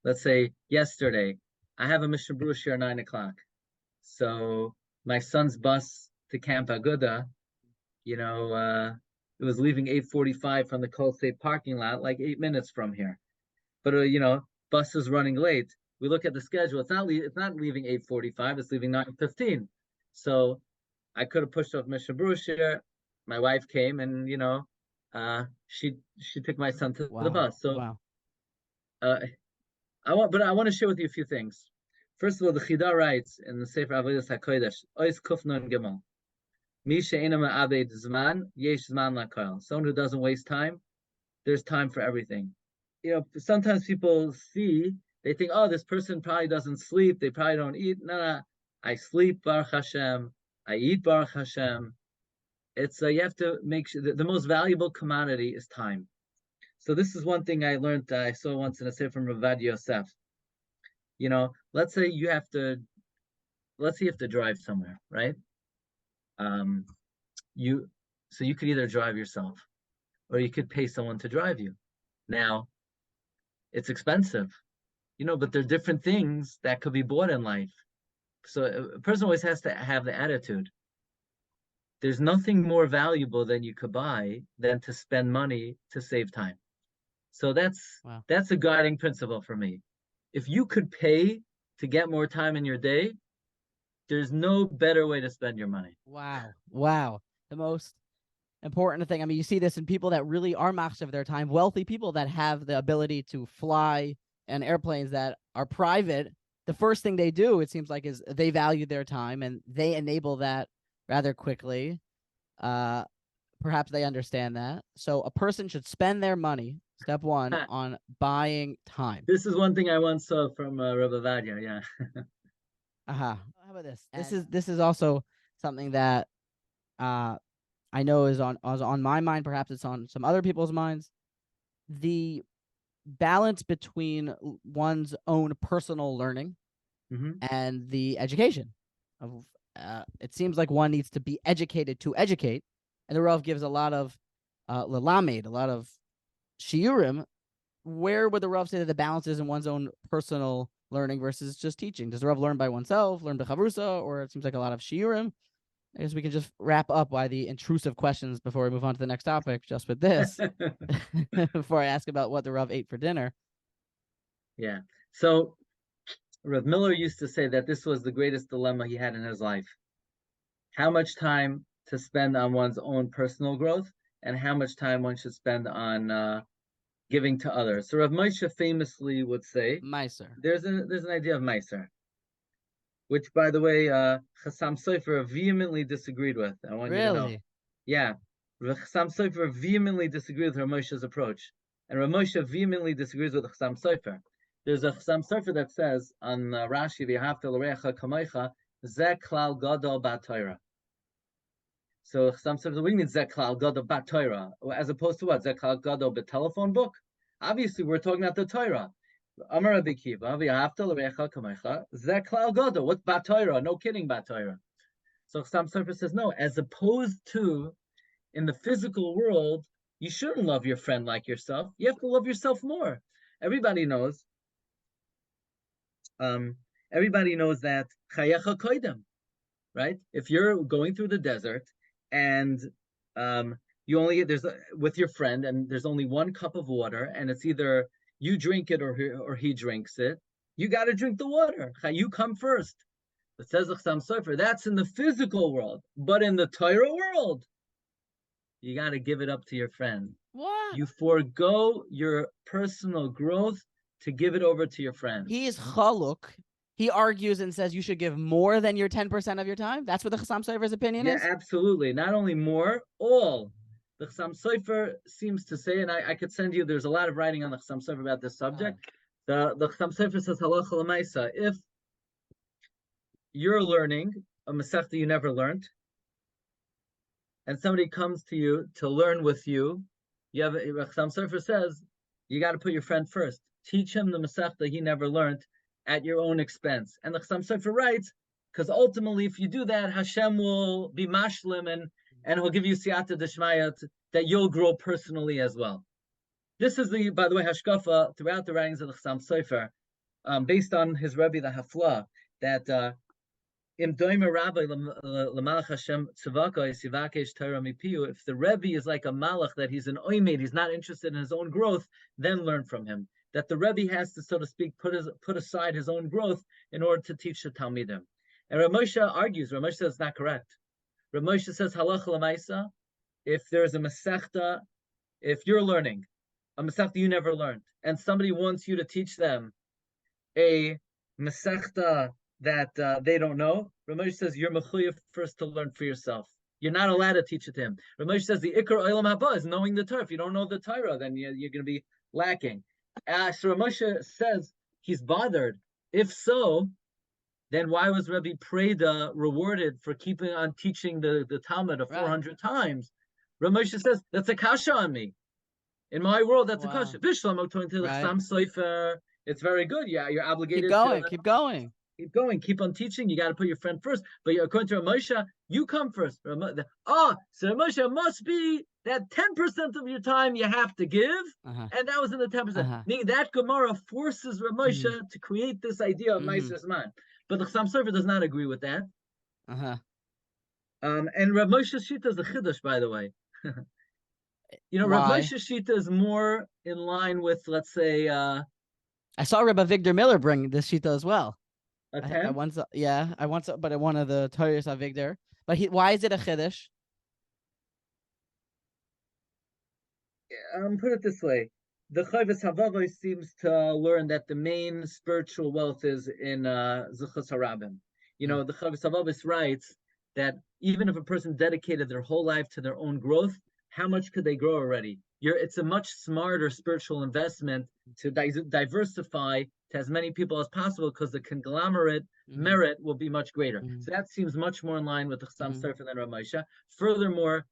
Let's say yesterday, I have a Mishnah Berurah Shiur at 9 o'clock. So my son's bus to Camp Aguda, it was leaving 8:45 from the Kol State parking lot, like 8 minutes from here. But bus is running late. We look at the schedule. It's not leaving 8:45. It's leaving 9:15. So I could have pushed off Mishnah Berurah Shiur. My wife came, and she took my son to the bus. So wow. I want to share with you a few things. First of all, the Chida writes in the Sefer Avodas HaKodesh, Ois Kufnon Gimel, Mi she'ena me'aved zman, yesh zman lakol. Someone who doesn't waste time, there's time for everything. Sometimes people they think, oh, this person probably doesn't sleep, they probably don't eat. No, I sleep, Baruch Hashem, I eat, Baruch Hashem. It's you have to make sure that the most valuable commodity is time. So this is one thing I learned. I saw once in a sefer from Ravad Yosef. Let's say you have to drive somewhere, right? You could either drive yourself, or you could pay someone to drive you. Now, it's expensive, but there are different things that could be bought in life. So a person always has to have the attitude. There's nothing more valuable than you could buy than to spend money to save time. So that's a guiding principle for me. If you could pay to get more time in your day, there's no better way to spend your money. Wow. The most important thing. I mean, you see this in people that really are machshav of their time, wealthy people that have the ability to fly in airplanes that are private. The first thing they do, it seems like, is they value their time, and they enable that rather quickly. Perhaps they understand that. So a person should spend their money, step one, on buying time. This is one thing I once saw from Rabbi Vadia, yeah. How about this? This is also something that I know is on my mind. Perhaps it's on some other people's minds. The balance between one's own personal learning and the education of. It seems like one needs to be educated to educate, and the Rav gives a lot of lelamed, a lot of shiurim. Where would the Rav say that the balance is in one's own personal learning versus just teaching? Does the Rav learn by oneself, learn b'chavrusa, or it seems like a lot of shiurim? I guess we can just wrap up by the intrusive questions before we move on to the next topic, just with this, before I ask about what the Rav ate for dinner. Yeah. So Rav Miller used to say that this was the greatest dilemma he had in his life. How much time to spend on one's own personal growth, and how much time one should spend on giving to others. So Rav Moshe famously would say, Meiser. There's an idea of Meiser, which, by the way, Chassam Sofer vehemently disagreed with. I want you to know. Yeah. Chassam Sofer vehemently disagreed with Rav Moshe's approach. And Rav Moshe vehemently disagrees with Chassam Sofer. There's a Chassam Sofer that says on Rashi, V'ahavta l'recha kamoicha, zeh klal gadol b'Torah. So Chassam Sofer, we need zeh klal gadol b'Torah, as opposed to what? Zeh klal gadol b'telephone book? Obviously, we're talking about the Torah. Amar Rabbi Kiva, V'ahavta l'recha kamoicha, zeh klal gadol. What's b'Torah? No kidding, b'Torah. So Chassam Sofer says, no, as opposed to in the physical world, you shouldn't love your friend like yourself. You have to love yourself more. Everybody knows that chayecha koidem, right? If you're going through the desert and you only with your friend, and there's only one cup of water, and it's either you drink it or he drinks it, you got to drink the water. You come first. It says Chassam Sofer, that's in the physical world, but in the Torah world, you got to give it up to your friend. What? You forego your personal growth to give it over to your friend. He is chaluk. He argues and says you should give more than your 10% of your time. That's what the Chassam Sofer's opinion is? Yeah, absolutely. Not only more, all. The Chassam Sofer seems to say, and I could send you, there's a lot of writing on the Chassam Sofer about this subject. The Chassam Sofer says, halacha l'maisa, if you're learning a masechta you never learned, and somebody comes to you to learn with you, Chassam Sofer says, you got to put your friend first. Teach him the masechta he never learned at your own expense. And the Chassam Sofer writes, because ultimately, if you do that, Hashem will be mashlim and he'll give you siyata d'shmaya that you'll grow personally as well. This is by the way, hashkafa throughout the writings of the Chassam Sofer, based on his Rebbe the Hafla, that if the Rebbe is like a malach, that he's an oimed, he's not interested in his own growth, then learn from him. That the Rebbe has to, so to speak, put aside his own growth in order to teach the Talmidim. And Rav Moshe argues, Rav Moshe says it's not correct. Rav Moshe says, halacha l'maisa, if there's a masechta, if you're learning a masechta you never learned, and somebody wants you to teach them a masechta that they don't know, Rav Moshe says you're mechuyev first to learn for yourself. You're not allowed to teach it to him. Rav Moshe says the ikar olam haba is knowing the Torah. If you don't know the Torah, then you're going to be lacking. So Rav Moshe says he's bothered. If so, then why was Rabbi Preda rewarded for keeping on teaching the Talmud of 400 times? Rav Moshe says that's a kasha on me. In my world, that's a kasha. Bishlam to the Chassam Sofer. It's very good. Yeah, you're obligated. Keep going. Keep on teaching. You got to put your friend first. But according to Moshe, you come first. So Moshe must be that 10% of your time you have to give, and that was in the 10%. Meaning that Gemara forces Rav Moshe to create this idea of Meiser Zman. But the Chassam Sofer does not agree with that. And Rav Moshe's Shita is a chiddush, by the way. Rav Moshe's Shita is more in line with, let's say, I saw Rabbi Victor Miller bring this Shita as well. I once, but at one of the Torahs Avigdor. But why is it a chiddush? Put it this way: the Chovos Halevavos seems to learn that the main spiritual wealth is in Zuchos Harabim. The Chovos Halevavos writes that even if a person dedicated their whole life to their own growth, how much could they grow already? It's a much smarter spiritual investment to diversify to as many people as possible, because the conglomerate merit will be much greater. So that seems much more in line with the Chassam Sofer than Rav Moshe. Furthermore,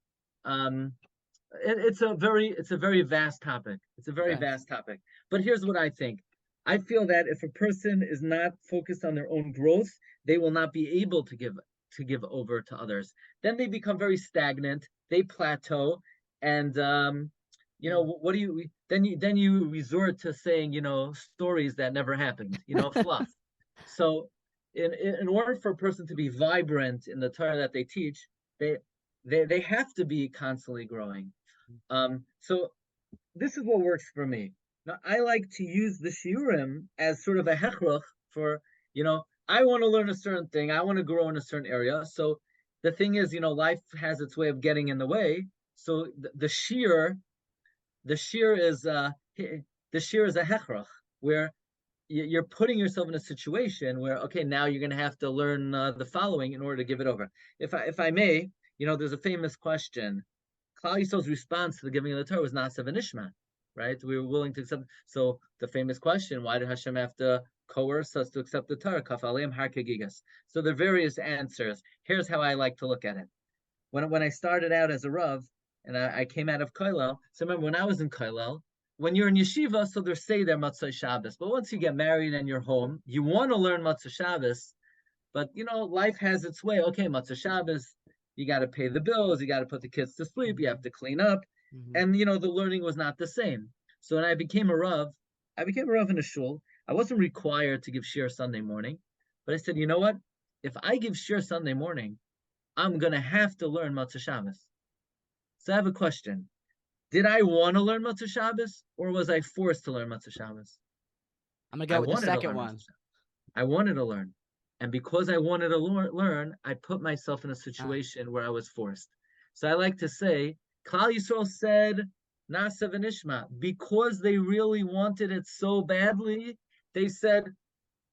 it's a very vast topic. It's a very vast topic. But here's what I think. I feel that if a person is not focused on their own growth, they will not be able to give over to others. Then they become very stagnant. They plateau, and what do you then you resort to saying stories that never happened, fluff. So in order for a person to be vibrant in the Torah that they teach, they have to be constantly growing. So this is what works for me. Now I like to use the Shiurim as sort of a hechrach for I want to learn a certain thing, I want to grow in a certain area. So the thing is, life has its way of getting in the way. So the Shiur is a hechrach, where you're putting yourself in a situation where, okay, now you're going to have to learn the following in order to give it over. If I may, there's a famous question. Klal Yisrael's response to the giving of the Torah was Na'aseh v'nishma, right? We were willing to accept. So the famous question: why did Hashem have to coerce us to accept the Torah? Kaf aleim har kegigas. So the various answers. Here's how I like to look at it. When I started out as a Rav, and I came out of Kollel. So remember, when I was in Kollel, when you're in yeshiva, so they're Motzei Shabbos. But once you get married and you're home, you want to learn Motzei Shabbos, but life has its way. Okay, Motzei Shabbos, you got to pay the bills, you got to put the kids to sleep, you have to clean up, and the learning was not the same. So when I became a Rav in a shul. I wasn't required to give Shiur Sunday morning, but I said, you know what? If I give Shiur Sunday morning, I'm gonna have to learn Motzei Shabbos. So I have a question. Did I want to learn Motzei Shabbos, or was I forced to learn Motzei Shabbos? I'm going to go with the second one. I wanted to learn. And because I wanted to learn, I put myself in a situation where I was forced. So I like to say, Klal Yisrael said, Na'aseh v'nishma, because they really wanted it so badly. They said,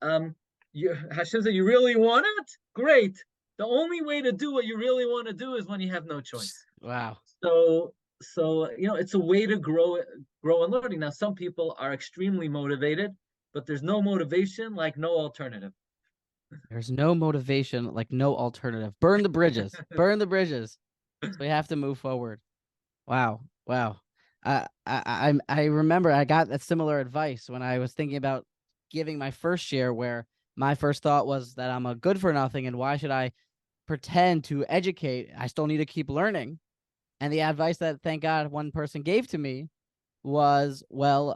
Hashem said, you really want it? Great. The only way to do what you really want to do is when you have no choice. Wow. So it's a way to grow in learning. Now, some people are extremely motivated, but there's no motivation like no alternative. There's no motivation like no alternative. Burn the bridges. Burn the bridges. So we have to move forward. Wow. I remember I got that similar advice when I was thinking about giving my first share, where my first thought was that I'm a good for nothing, and why should I pretend to educate. I still need to keep learning. And the advice that, thank God, one person gave to me was, well,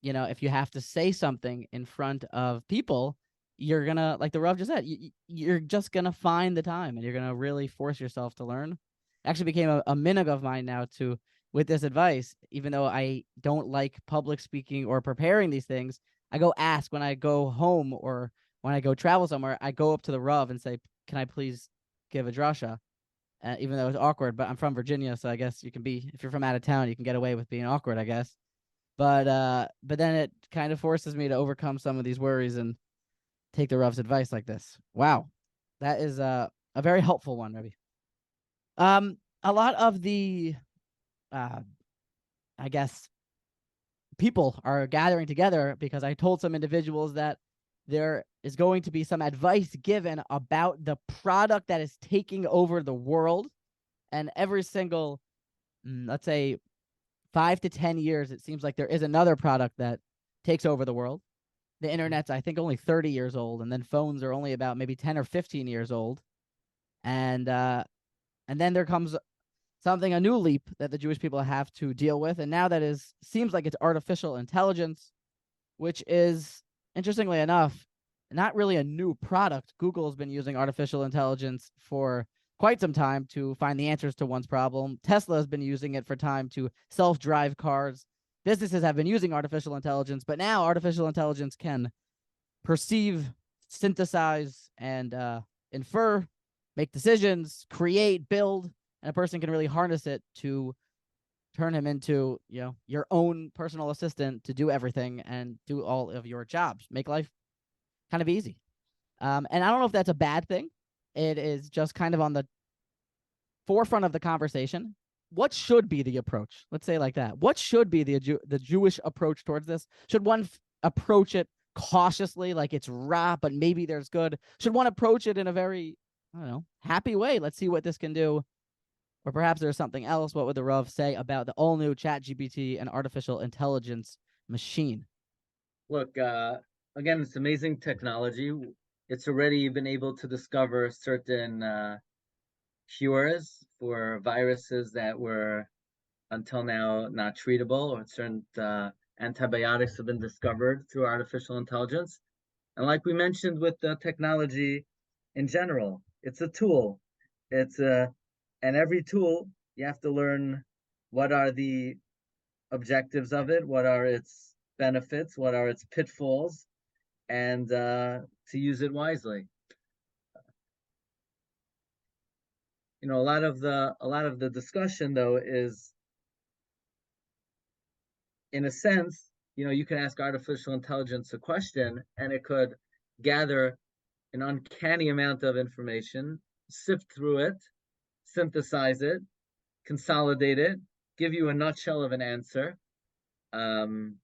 if you have to say something in front of people, you're gonna, like the Rav just said, you're just gonna find the time, and you're gonna really force yourself to learn. Actually became a minhag of mine now to, with this advice, even though I don't like public speaking or preparing these things, I go ask when I go home or when I go travel somewhere. I go up to the Rav and say, can I please give a drasha? Even though it's awkward, but I'm from Virginia, so I guess you can be, if you're from out of town, you can get away with being awkward, I guess. But then it kind of forces me to overcome some of these worries and take the Rav's advice like this. Wow, that is a very helpful one, Rabbi. A lot of the, I guess, people are gathering together because I told some individuals that there is going to be some advice given about the product that is taking over the world. And every single, let's say, 5 to 10 years, it seems like there is another product that takes over the world. The internet's, I think, only 30 years old, and then phones are only about maybe 10 or 15 years old. And then there comes a new leap that the Jewish people have to deal with. And now seems like it's artificial intelligence, which is, interestingly enough, not really a new product. Google has been using artificial intelligence for quite some time to find the answers to one's problem. Tesla has been using it for time to self-drive cars. Businesses have been using artificial intelligence, but now artificial intelligence can perceive, synthesize, and infer, make decisions, create, build, and a person can really harness it to turn him into, your own personal assistant to do everything and do all of your jobs, make life kind of easy. And I don't know if that's a bad thing. It is just kind of on the forefront of the conversation. What should be the approach? Let's say it like that. What should be the Jewish approach towards this? Should one approach it cautiously, like it's raw, but maybe there's good? Should one approach it in a very, happy way? Let's see what this can do. Or perhaps there's something else. What would the Rav say about the all-new ChatGPT and artificial intelligence machine? Look, again, it's amazing technology. It's already been able to discover certain cures for viruses that were until now not treatable, or certain antibiotics have been discovered through artificial intelligence. And like we mentioned with the technology in general, it's a tool. And every tool, you have to learn what are the objectives of it, what are its benefits, what are its pitfalls, and to use it wisely. A lot of the discussion though is, in a sense, you can ask artificial intelligence a question and it could gather an uncanny amount of information, sift through it, synthesize it, consolidate it, give you a nutshell of an answer. And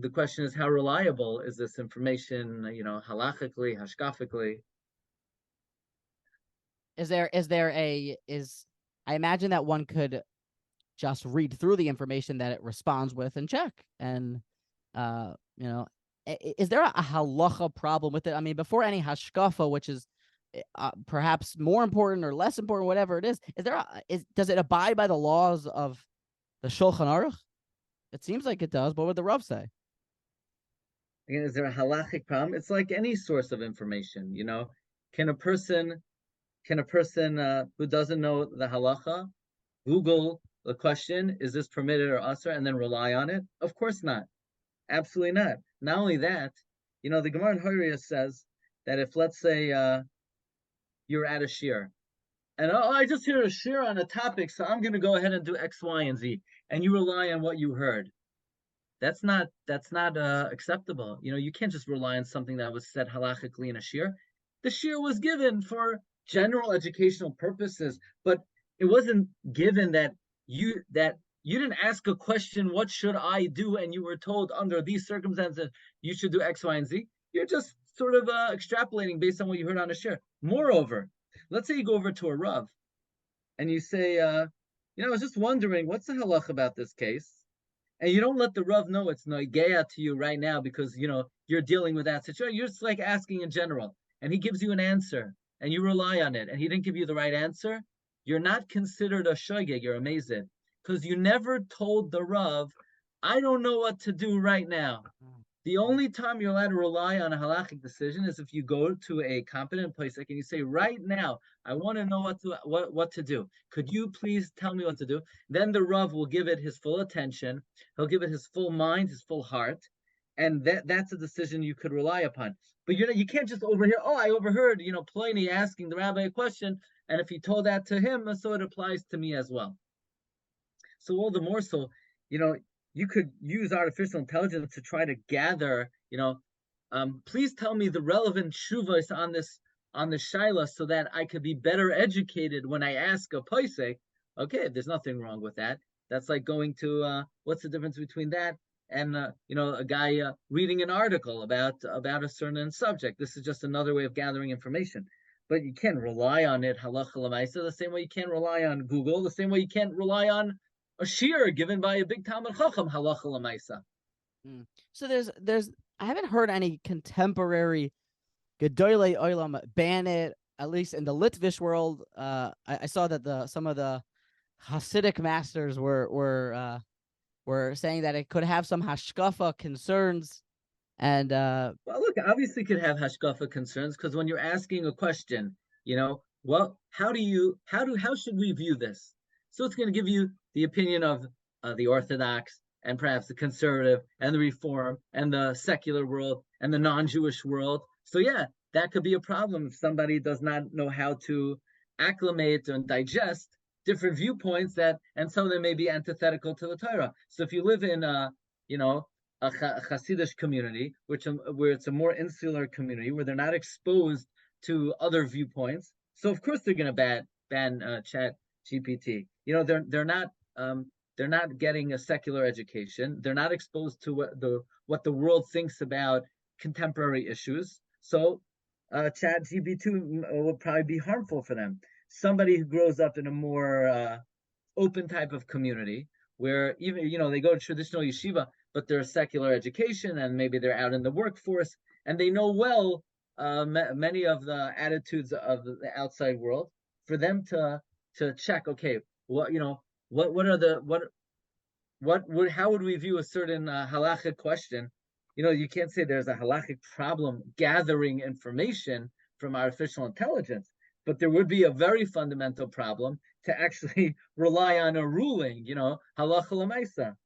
the question is, how reliable is this information, halachically, hashkafically? I imagine that one could just read through the information that it responds with and check. And, is there a halacha problem with it? I mean, before any hashkafa, which is perhaps more important or less important, whatever it is does it abide by the laws of the Shulchan Aruch? It seems like it does. What would the Rav say? Again, is there a halachic problem? It's like any source of information. Can a person who doesn't know the halacha Google the question, is this permitted or usher, and then rely on it? Of course not. Absolutely not. Not only that, the Gemara in Horaya says that if, let's say, you're at a shiur, and I just hear a shiur on a topic, so I'm going to go ahead and do X, Y, and Z, and you rely on what you heard. That's not acceptable. You can't just rely on something that was said halachically in a shiur. The shiur was given for general educational purposes, but it wasn't given that you didn't ask a question, what should I do? And you were told under these circumstances, you should do X, Y, and Z. You're just sort of extrapolating based on what you heard on a shiur. Moreover, let's say you go over to a Rav and you say, I was just wondering, what's the halach about this case? And you don't let the Rav know it's noigeya to you right now because, you're dealing with that situation. You're just like asking in general. And he gives you an answer. and you rely on it, and he didn't give you the right answer, you're not considered a shogeg, you're a mezid, because you never told the Rav, I don't know what to do right now. The only time you're allowed to rely on a halachic decision is if you go to a competent place and you say, right now, I want to know what to do. Could you please tell me what to do? Then the Rav will give it his full attention. He'll give it his full mind, his full heart. And that's a decision you could rely upon. But you can't just overhear, oh, I overheard, Pliny asking the rabbi a question. And if he told that to him, so it applies to me as well. So all the more so, you could use artificial intelligence to try to gather, please tell me the relevant shuvas on this shaila so that I could be better educated when I ask a paisek. Okay, there's nothing wrong with that. That's like going to what's the difference between that and a guy reading an article about a certain subject. This is just another way of gathering information. But you can't rely on it halacha l'maisa the same way you can't rely on Google, the same way you can't rely on a shiur given by a big Talmud Chacham halacha l'maisa. So there's I haven't heard any contemporary Gedolei Olam ban it, at least in the Litvish world. I saw that some of the Hasidic masters were saying that it could have some hashkafa concerns. And well, look, obviously could have hashkafa concerns because when you're asking a question, how should we view this? So it's going to give you the opinion of the Orthodox and perhaps the conservative and the Reform and the secular world and the non-Jewish world. So yeah, that could be a problem if somebody does not know how to acclimate and digest different viewpoints and some of them may be antithetical to the Torah. So if you live in a Hasidic community, where it's a more insular community, where they're not exposed to other viewpoints, so of course they're going to ban ChatGPT. They're not getting a secular education. They're not exposed to what the world thinks about contemporary issues. So ChatGPT will probably be harmful for them. Somebody who grows up in a more open type of community, where even they go to traditional yeshiva, but they're a secular education, and maybe they're out in the workforce, and they know well many of the attitudes of the outside world. For them to check, okay, how would we view a certain halachic question? You can't say there's a halachic problem gathering information from artificial intelligence, but there would be a very fundamental problem to actually rely on a ruling, halacha l'maisa.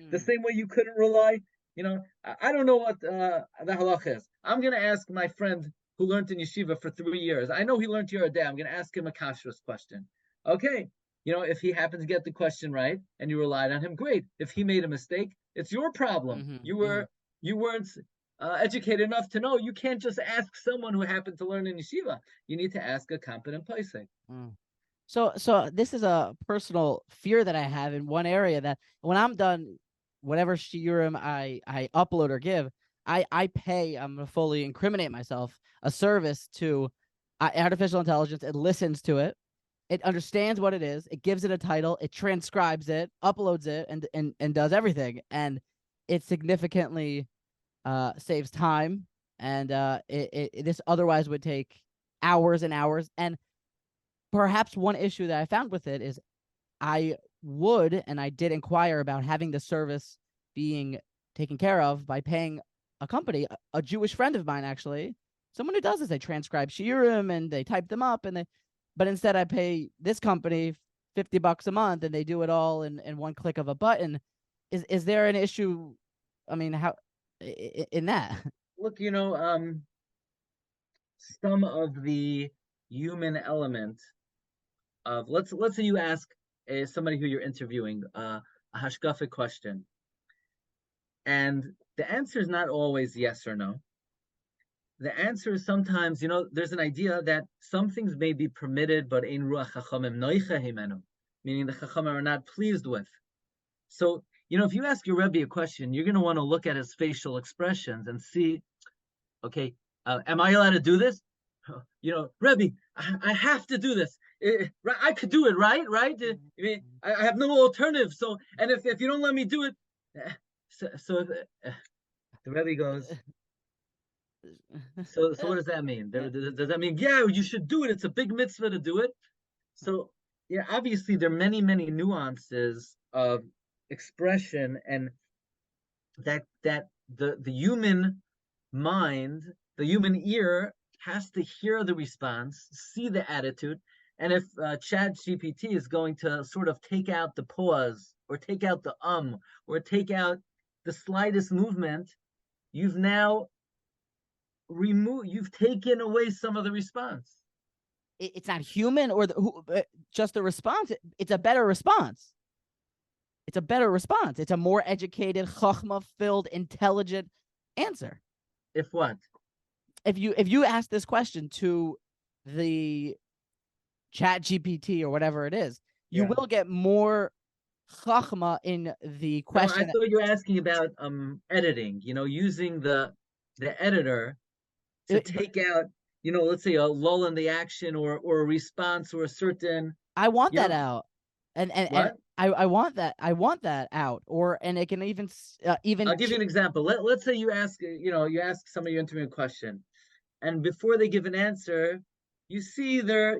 The same way you couldn't rely, I don't know what the halacha is. I'm going to ask my friend who learned in yeshiva for 3 years. I know he learned Yoreh De'ah. I'm going to ask him a kashrus question. Okay, if he happens to get the question right and you relied on him, great. If he made a mistake, it's your problem. You weren't educated enough to know. You can't just ask someone who happened to learn in yeshiva. You need to ask a competent paisek. So this is a personal fear that I have in one area, that when I'm done, whatever shiurim I upload or give, I pay, I'm going to fully incriminate myself, a service to artificial intelligence. It listens to it. It understands what it is. It gives it a title. It transcribes it, uploads it, and does everything. And it significantly saves time. And this otherwise would take hours and hours. And perhaps one issue that I found with it is I did inquire about having the service being taken care of by paying a company, a Jewish friend of mine, actually, someone who does this. They transcribe shiurim and they type them up, but instead I pay this company $50 a month and they do it all in one click of a button. Is there an issue? I mean, how in that? Look, some of the human element of let's say you ask somebody who you're interviewing a hashkafic question, and the answer is not always yes or no. The answer is sometimes, there's an idea that some things may be permitted, but ein ruach chachamim noicha himenu, meaning the chachamim are not pleased with. So, if you ask your Rebbe a question, you're going to want to look at his facial expressions and see, okay, am I allowed to do this? Rebbe, I have to do this. I could do it, right? I mean, I have no alternative. So, and if you don't let me do it, so the Rebbe goes, So what does that mean? Does that mean, yeah, you should do it? It's a big mitzvah to do it. So yeah, obviously there are many nuances of expression, and that the human mind, the human ear has to hear the response, see the attitude, and if ChatGPT is going to sort of take out the pause or take out the or take out the slightest movement, you've now you've taken away some of the response. It's not human or just the response. It's a better response. It's a better response. It's a more educated, chachma-filled, intelligent answer. If what? If you ask this question to the ChatGPT or whatever it is, you will get more chachma in the question. No, I thought you were asking about editing. Using the editor to take out, let's say a lull in the action or a response or a certain. I want that out, and what? I want that out, and it can even I'll give you an example. Let's say you ask somebody you interview a question, and before they give an answer, you see their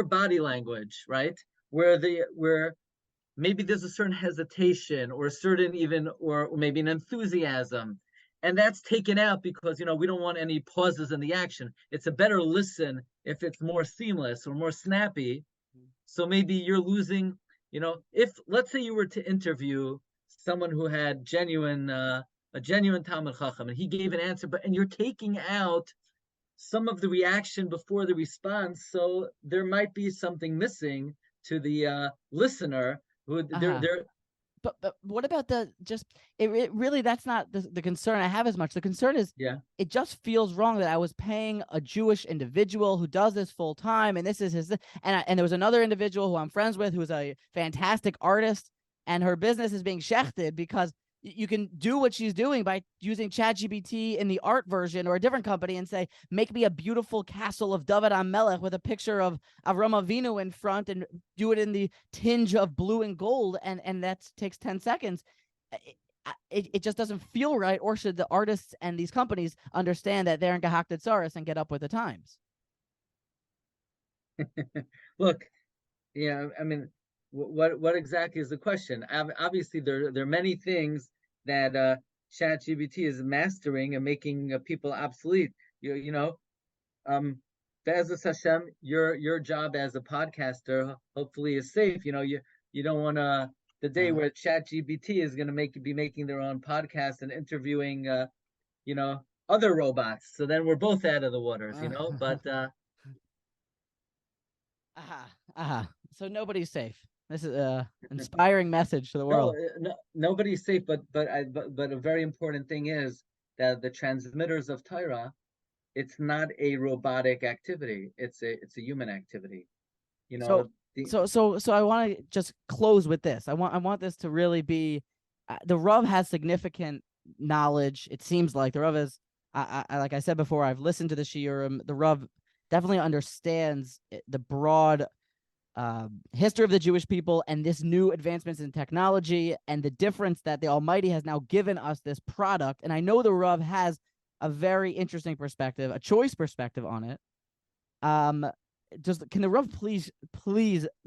body language, right? Where maybe there's a certain hesitation or a certain or maybe an enthusiasm, and that's taken out because we don't want any pauses in the action. It's a better listen if it's more seamless or more snappy. So maybe you're losing. If let's say you were to interview someone who had a genuine Talmud Chacham, and he gave an answer, and you're taking out some of the reaction before the response, so there might be something missing to the listener who they're. But what about it really, that's not the concern I have as much. The concern is, it just feels wrong that I was paying a Jewish individual who does this full time, and this is his, and there was another individual who I'm friends with who's a fantastic artist, and her business is being shechted because you can do what she's doing by using ChatGPT in the art version or a different company and say, make me a beautiful castle of David HaMelech with a picture of Avram Avinu in front, and do it in the tinge of blue and gold, and that takes 10 seconds. It just doesn't feel right. Or should the artists and these companies understand that they're in Gehaktat Tsaris and get up with the times? Look, I mean, what exactly is the question? Obviously, there are many things that ChatGPT is mastering and making people obsolete. Be'ezus Hashem, your job as a podcaster hopefully is safe. You don't want the day where ChatGPT is going to be making their own podcast and interviewing other robots. So then we're both out of the waters, But so nobody's safe. This is an inspiring message to the world. No, nobody's safe, but a very important thing is that the transmitters of Torah, it's not a robotic activity. It's a human activity. So I want to just close with this. I want this to really be the Rav has significant knowledge. It seems like the Rav is, like I said before, I've listened to the Shiurim. The Rav definitely understands the broad history of the Jewish people and this new advancements in technology and the difference that the Almighty has now given us this product. And I know the Rav has a very interesting perspective, a choice perspective on it. Can the Rav please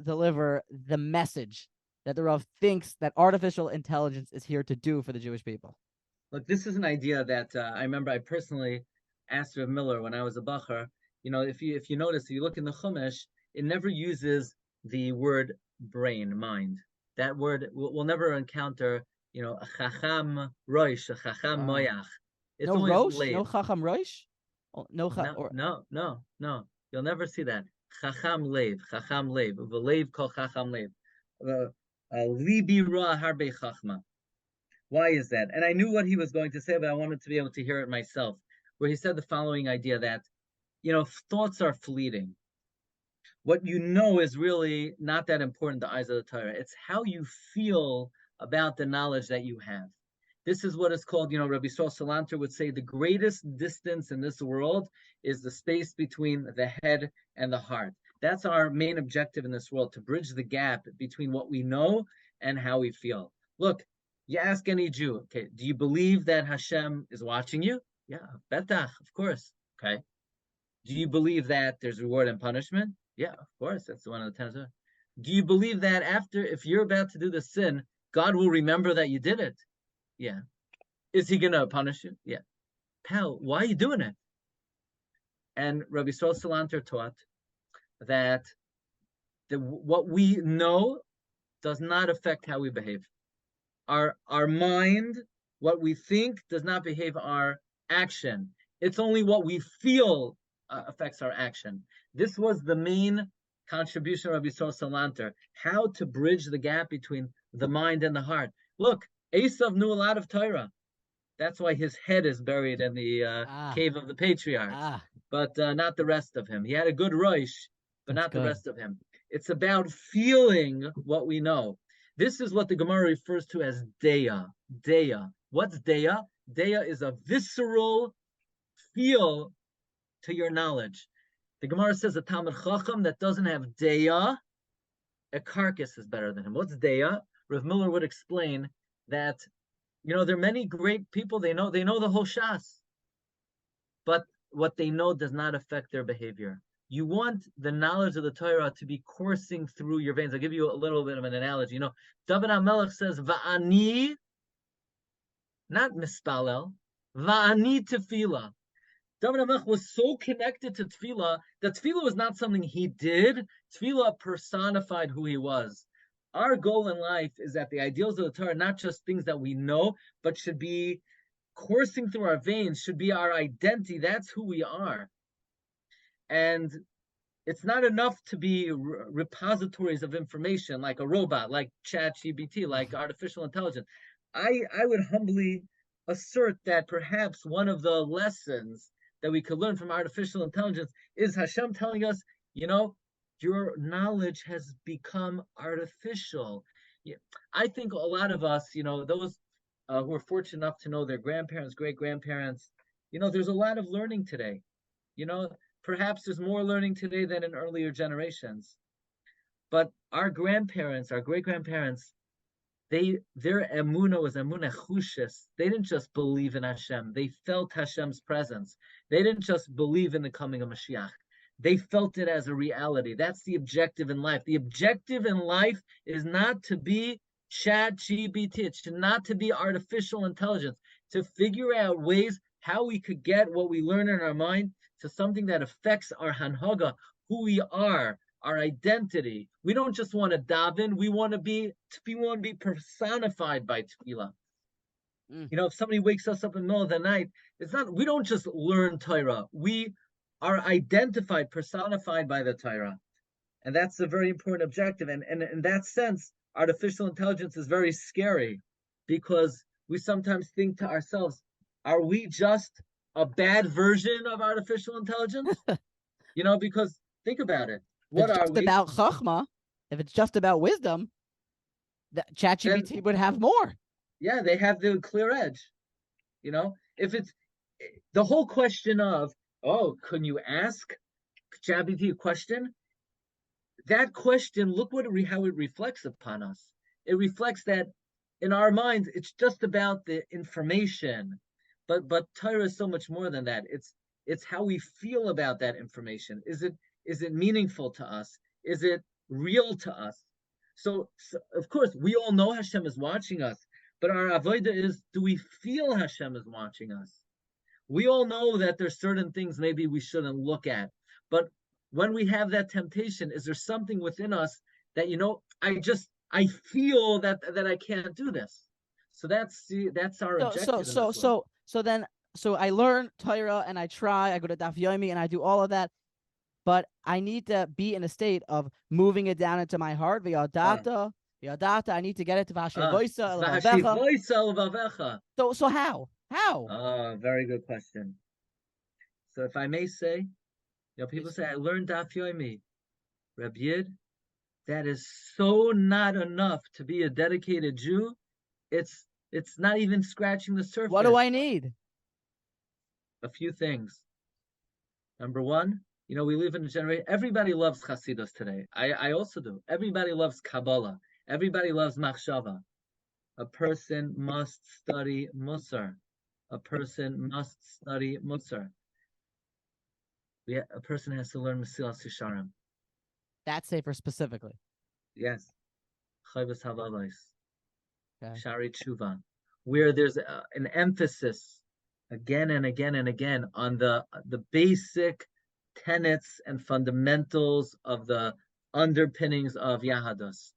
deliver the message that the Rav thinks that artificial intelligence is here to do for the Jewish people? Look, this is an idea that I remember I personally asked Rav Miller when I was a bacher. If you notice, if you look in the Chumash, it never uses the word brain, mind. That word we'll never encounter, a chacham roish, a chacham moyach. It's no rosh, no chacham roish, no. You'll never see that. Chacham lev, v'lev kol chacham lev. Libi ra harbe chachma. Why is that? And I knew what he was going to say, but I wanted to be able to hear it myself. Where he said the following idea that, thoughts are fleeting. What is really not that important in the eyes of the Torah. It's how you feel about the knowledge that you have. This is what is called, Rabbi Yisrael Salanter would say, the greatest distance in this world is the space between the head and the heart. That's our main objective in this world, to bridge the gap between what we know and how we feel. Look, you ask any Jew, okay, do you believe that Hashem is watching you? Yeah, betach, of course. Okay. Do you believe that there's reward and punishment? Yeah, of course. That's one of the tenets. Do you believe that after, if you're about to do the sin, God will remember that you did it? Yeah. Is he going to punish you? Yeah. Pal, why are you doing it? And Rabbi Yisrael Salanter taught that what we know does not affect how we behave. Our mind, what we think, does not behave our action. It's only what we feel affects our action. This was the main contribution of Rabbi Yisrael Salanter, how to bridge the gap between the mind and the heart. Look, Esav knew a lot of Torah. That's why his head is buried in the cave of the patriarchs, but not the rest of him. He had a good roish, but not the rest of him. It's about feeling what we know. This is what the Gemara refers to as deya. Deya. What's deya? Deya is a visceral feel to your knowledge. The Gemara says a Talmud Chacham that doesn't have deya, a carcass is better than him. What's deya? Rav Miller would explain that, there are many great people, they know the whole Shas, but what they know does not affect their behavior. You want the knowledge of the Torah to be coursing through your veins. I'll give you a little bit of an analogy. David HaMelech says, Va'ani, not mispalel, Va'ani tefillah. David HaMelech was so connected to tefillah that tefillah was not something he did. Tefillah personified who he was. Our goal in life is that the ideals of the Torah are not just things that we know, but should be coursing through our veins, should be our identity. That's who we are. And it's not enough to be repositories of information like a robot, like ChatGPT, like artificial intelligence. I would humbly assert that perhaps one of the lessons that we could learn from artificial intelligence is Hashem telling us, your knowledge has become artificial. Yeah. I think a lot of us, those who are fortunate enough to know their grandparents, great-grandparents, there's a lot of learning today. Perhaps there's more learning today than in earlier generations. But our grandparents, our great-grandparents, their emunah was emunah chushes. They didn't just believe in Hashem. They felt Hashem's presence. They didn't just believe in the coming of Mashiach. They felt it as a reality. That's the objective in life. The objective in life is not to be ChatGPT. It should not to be artificial intelligence. To figure out ways how we could get what we learn in our mind to something that affects our hanhaga, who we are, our identity. We don't just want to daven. We want to be personified by tefillah. If somebody wakes us up in the middle of the night, we don't just learn Torah. We are identified, personified by the Torah. And that's a very important objective. And in that sense, artificial intelligence is very scary because we sometimes think to ourselves, are we just a bad version of artificial intelligence? Because think about it. What are we? About chachma, if it's just about wisdom, ChatGPT would have more. Yeah, they have the clear edge. If it's the whole question of, can you ask ChatGPT a question? That question, look how it reflects upon us. It reflects that in our minds, it's just about the information, but Torah is so much more than that. It's how we feel about that information. Is it meaningful to us? Is it real to us? So of course, we all know Hashem is watching us, but our avodah is, do we feel Hashem is watching us? We all know that there's certain things maybe we shouldn't look at, but when we have that temptation, is there something within us that, I feel that I can't do this? So that's our objective. So I learn Torah and I try, I go to Daf Yomi and I do all of that, but I need to be in a state of moving it down into my heart. V'yadata, I need to get it to V'hashivoisa Elvavecha. So how? How? Very good question. So if I may say, people say, I learned Daf Yomi. Reb Yid, that is so not enough to be a dedicated Jew. It's not even scratching the surface. What do I need? A few things. Number one, we live in a generation, everybody loves Chasidus today. I also do. Everybody loves Kabbalah. Everybody loves Machshava. A person must study Musar. a person must study Musar. A person has to learn Mesilas Yesharim. That sefer specifically. Yes. Chayvus Havavos. Okay. Shari Tshuva. Where there's an emphasis again and again and again on the basic tenets and fundamentals of the underpinnings of Yahadus.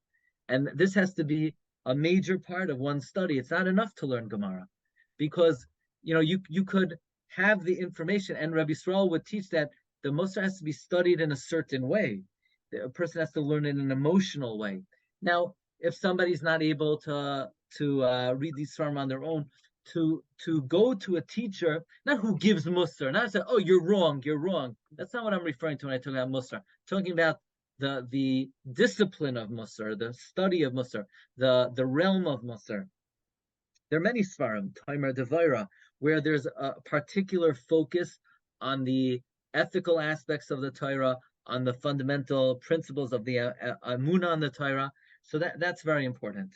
And this has to be a major part of one's study. It's not enough to learn Gemara, because you could have the information, and Rabbi Yisrael would teach that the Musar has to be studied in a certain way. A person has to learn it in an emotional way. Now, if somebody's not able to read these Svarim on their own, to go to a teacher, not who gives Musar, not say, oh, you're wrong. That's not what I'm referring to when I talk about Musar. I'm talking about the discipline of Musar, the study of Musar, the realm of Musar. There are many Svarim, Taimer Devaira, where there's a particular focus on the ethical aspects of the Torah, on the fundamental principles of the Amunah on the Torah. So that's very important.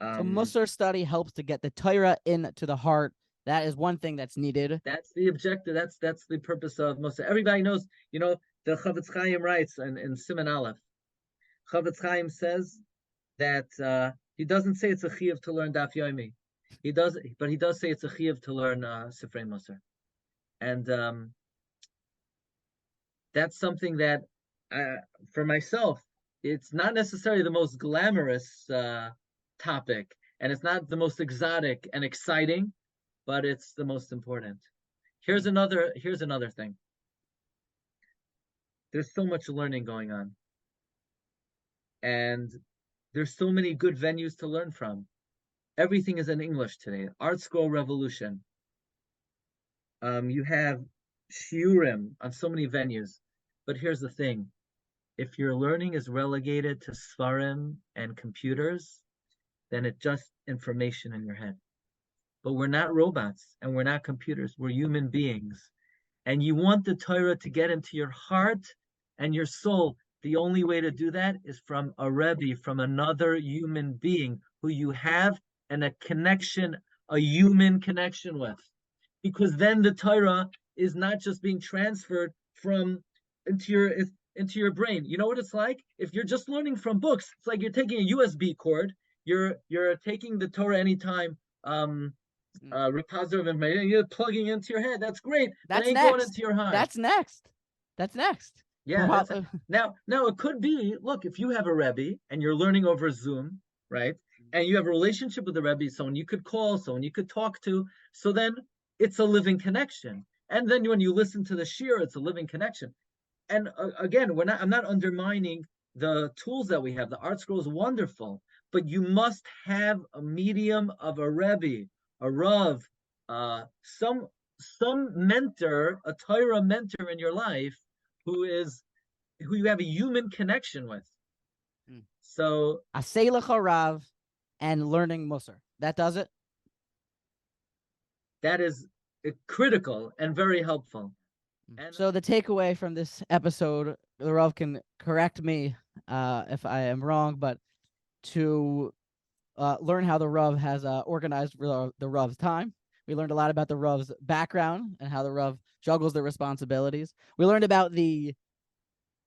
So Musar study helps to get the Torah into the heart. That is one thing that's needed. That's the objective. That's the purpose of Musar. Everybody knows, the Chavetz Chaim writes in Siman Aleph. Chavetz Chaim says that he doesn't say it's a chiyuv to learn Daf Yomi. He does say it's a chiyuv to learn Sifrei Musar. And that's something that, for myself, it's not necessarily the most glamorous topic, and it's not the most exotic and exciting, but it's the most important. Here's another thing. There's so much learning going on, and there's so many good venues to learn from. Everything is in English today. Art Scroll Revolution. You have Shiurim on so many venues. But here's the thing. If your learning is relegated to Svarim and computers, then it's just information in your head. But we're not robots, and we're not computers. We're human beings. And you want the Torah to get into your heart and your soul. The only way to do that is from a Rebbe, from another human being who you have a connection, a human connection with. Because then the Torah is not just being transferred into your brain. You know what it's like? If you're just learning from books, it's like you're taking a USB cord. You're taking the Torah anytime repository of information. You're plugging into your head. That's great. That's next. Going into your heart. That's next. Yeah. Now it could be. Look, if you have a Rebbe and you're learning over Zoom, right? And you have a relationship with the Rebbe, someone you could call, someone you could talk to. So then it's a living connection. And then when you listen to the Shiur, it's a living connection. And again, I'm not undermining the tools that we have. The Art Scroll is wonderful, but you must have a medium of a Rebbe, a Rav, some mentor, a Torah mentor in your life who you have a human connection with. So Asay lecha Rav and learning Musar. That does it? That is critical and very helpful. And so the takeaway from this episode, the Rav can correct me if I am wrong, but to learn how the Rav has organized the Rav's time. We learned a lot about the Rav's background and how the Rav juggles the responsibilities. We learned about the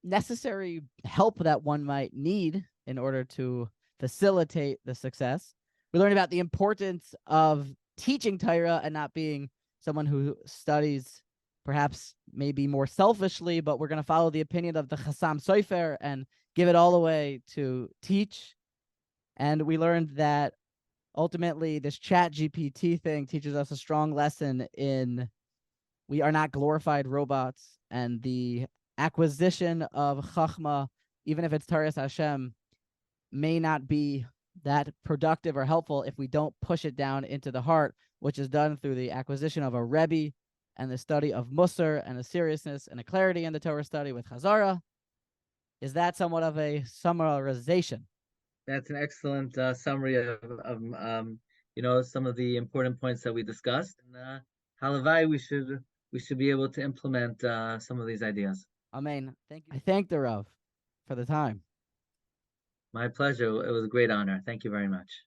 necessary help that one might need in order to facilitate the success. We learned about the importance of teaching Torah and not being someone who studies perhaps maybe more selfishly, but we're going to follow the opinion of the Chassam Sofer and give it all away to teach. And we learned that ultimately this ChatGPT thing teaches us a strong lesson in we are not glorified robots, and the acquisition of Chachma, even if it's Taras Hashem, may not be that productive or helpful if we don't push it down into the heart, which is done through the acquisition of a Rebbe and the study of Musar and a seriousness and a clarity in the Torah study with Chazara. Is that somewhat of a summarization? That's an excellent summary of some of the important points that we discussed. And halavai, we should be able to implement some of these ideas. Amen. Thank you. I thank the Rav for the time. My pleasure. It was a great honor. Thank you very much.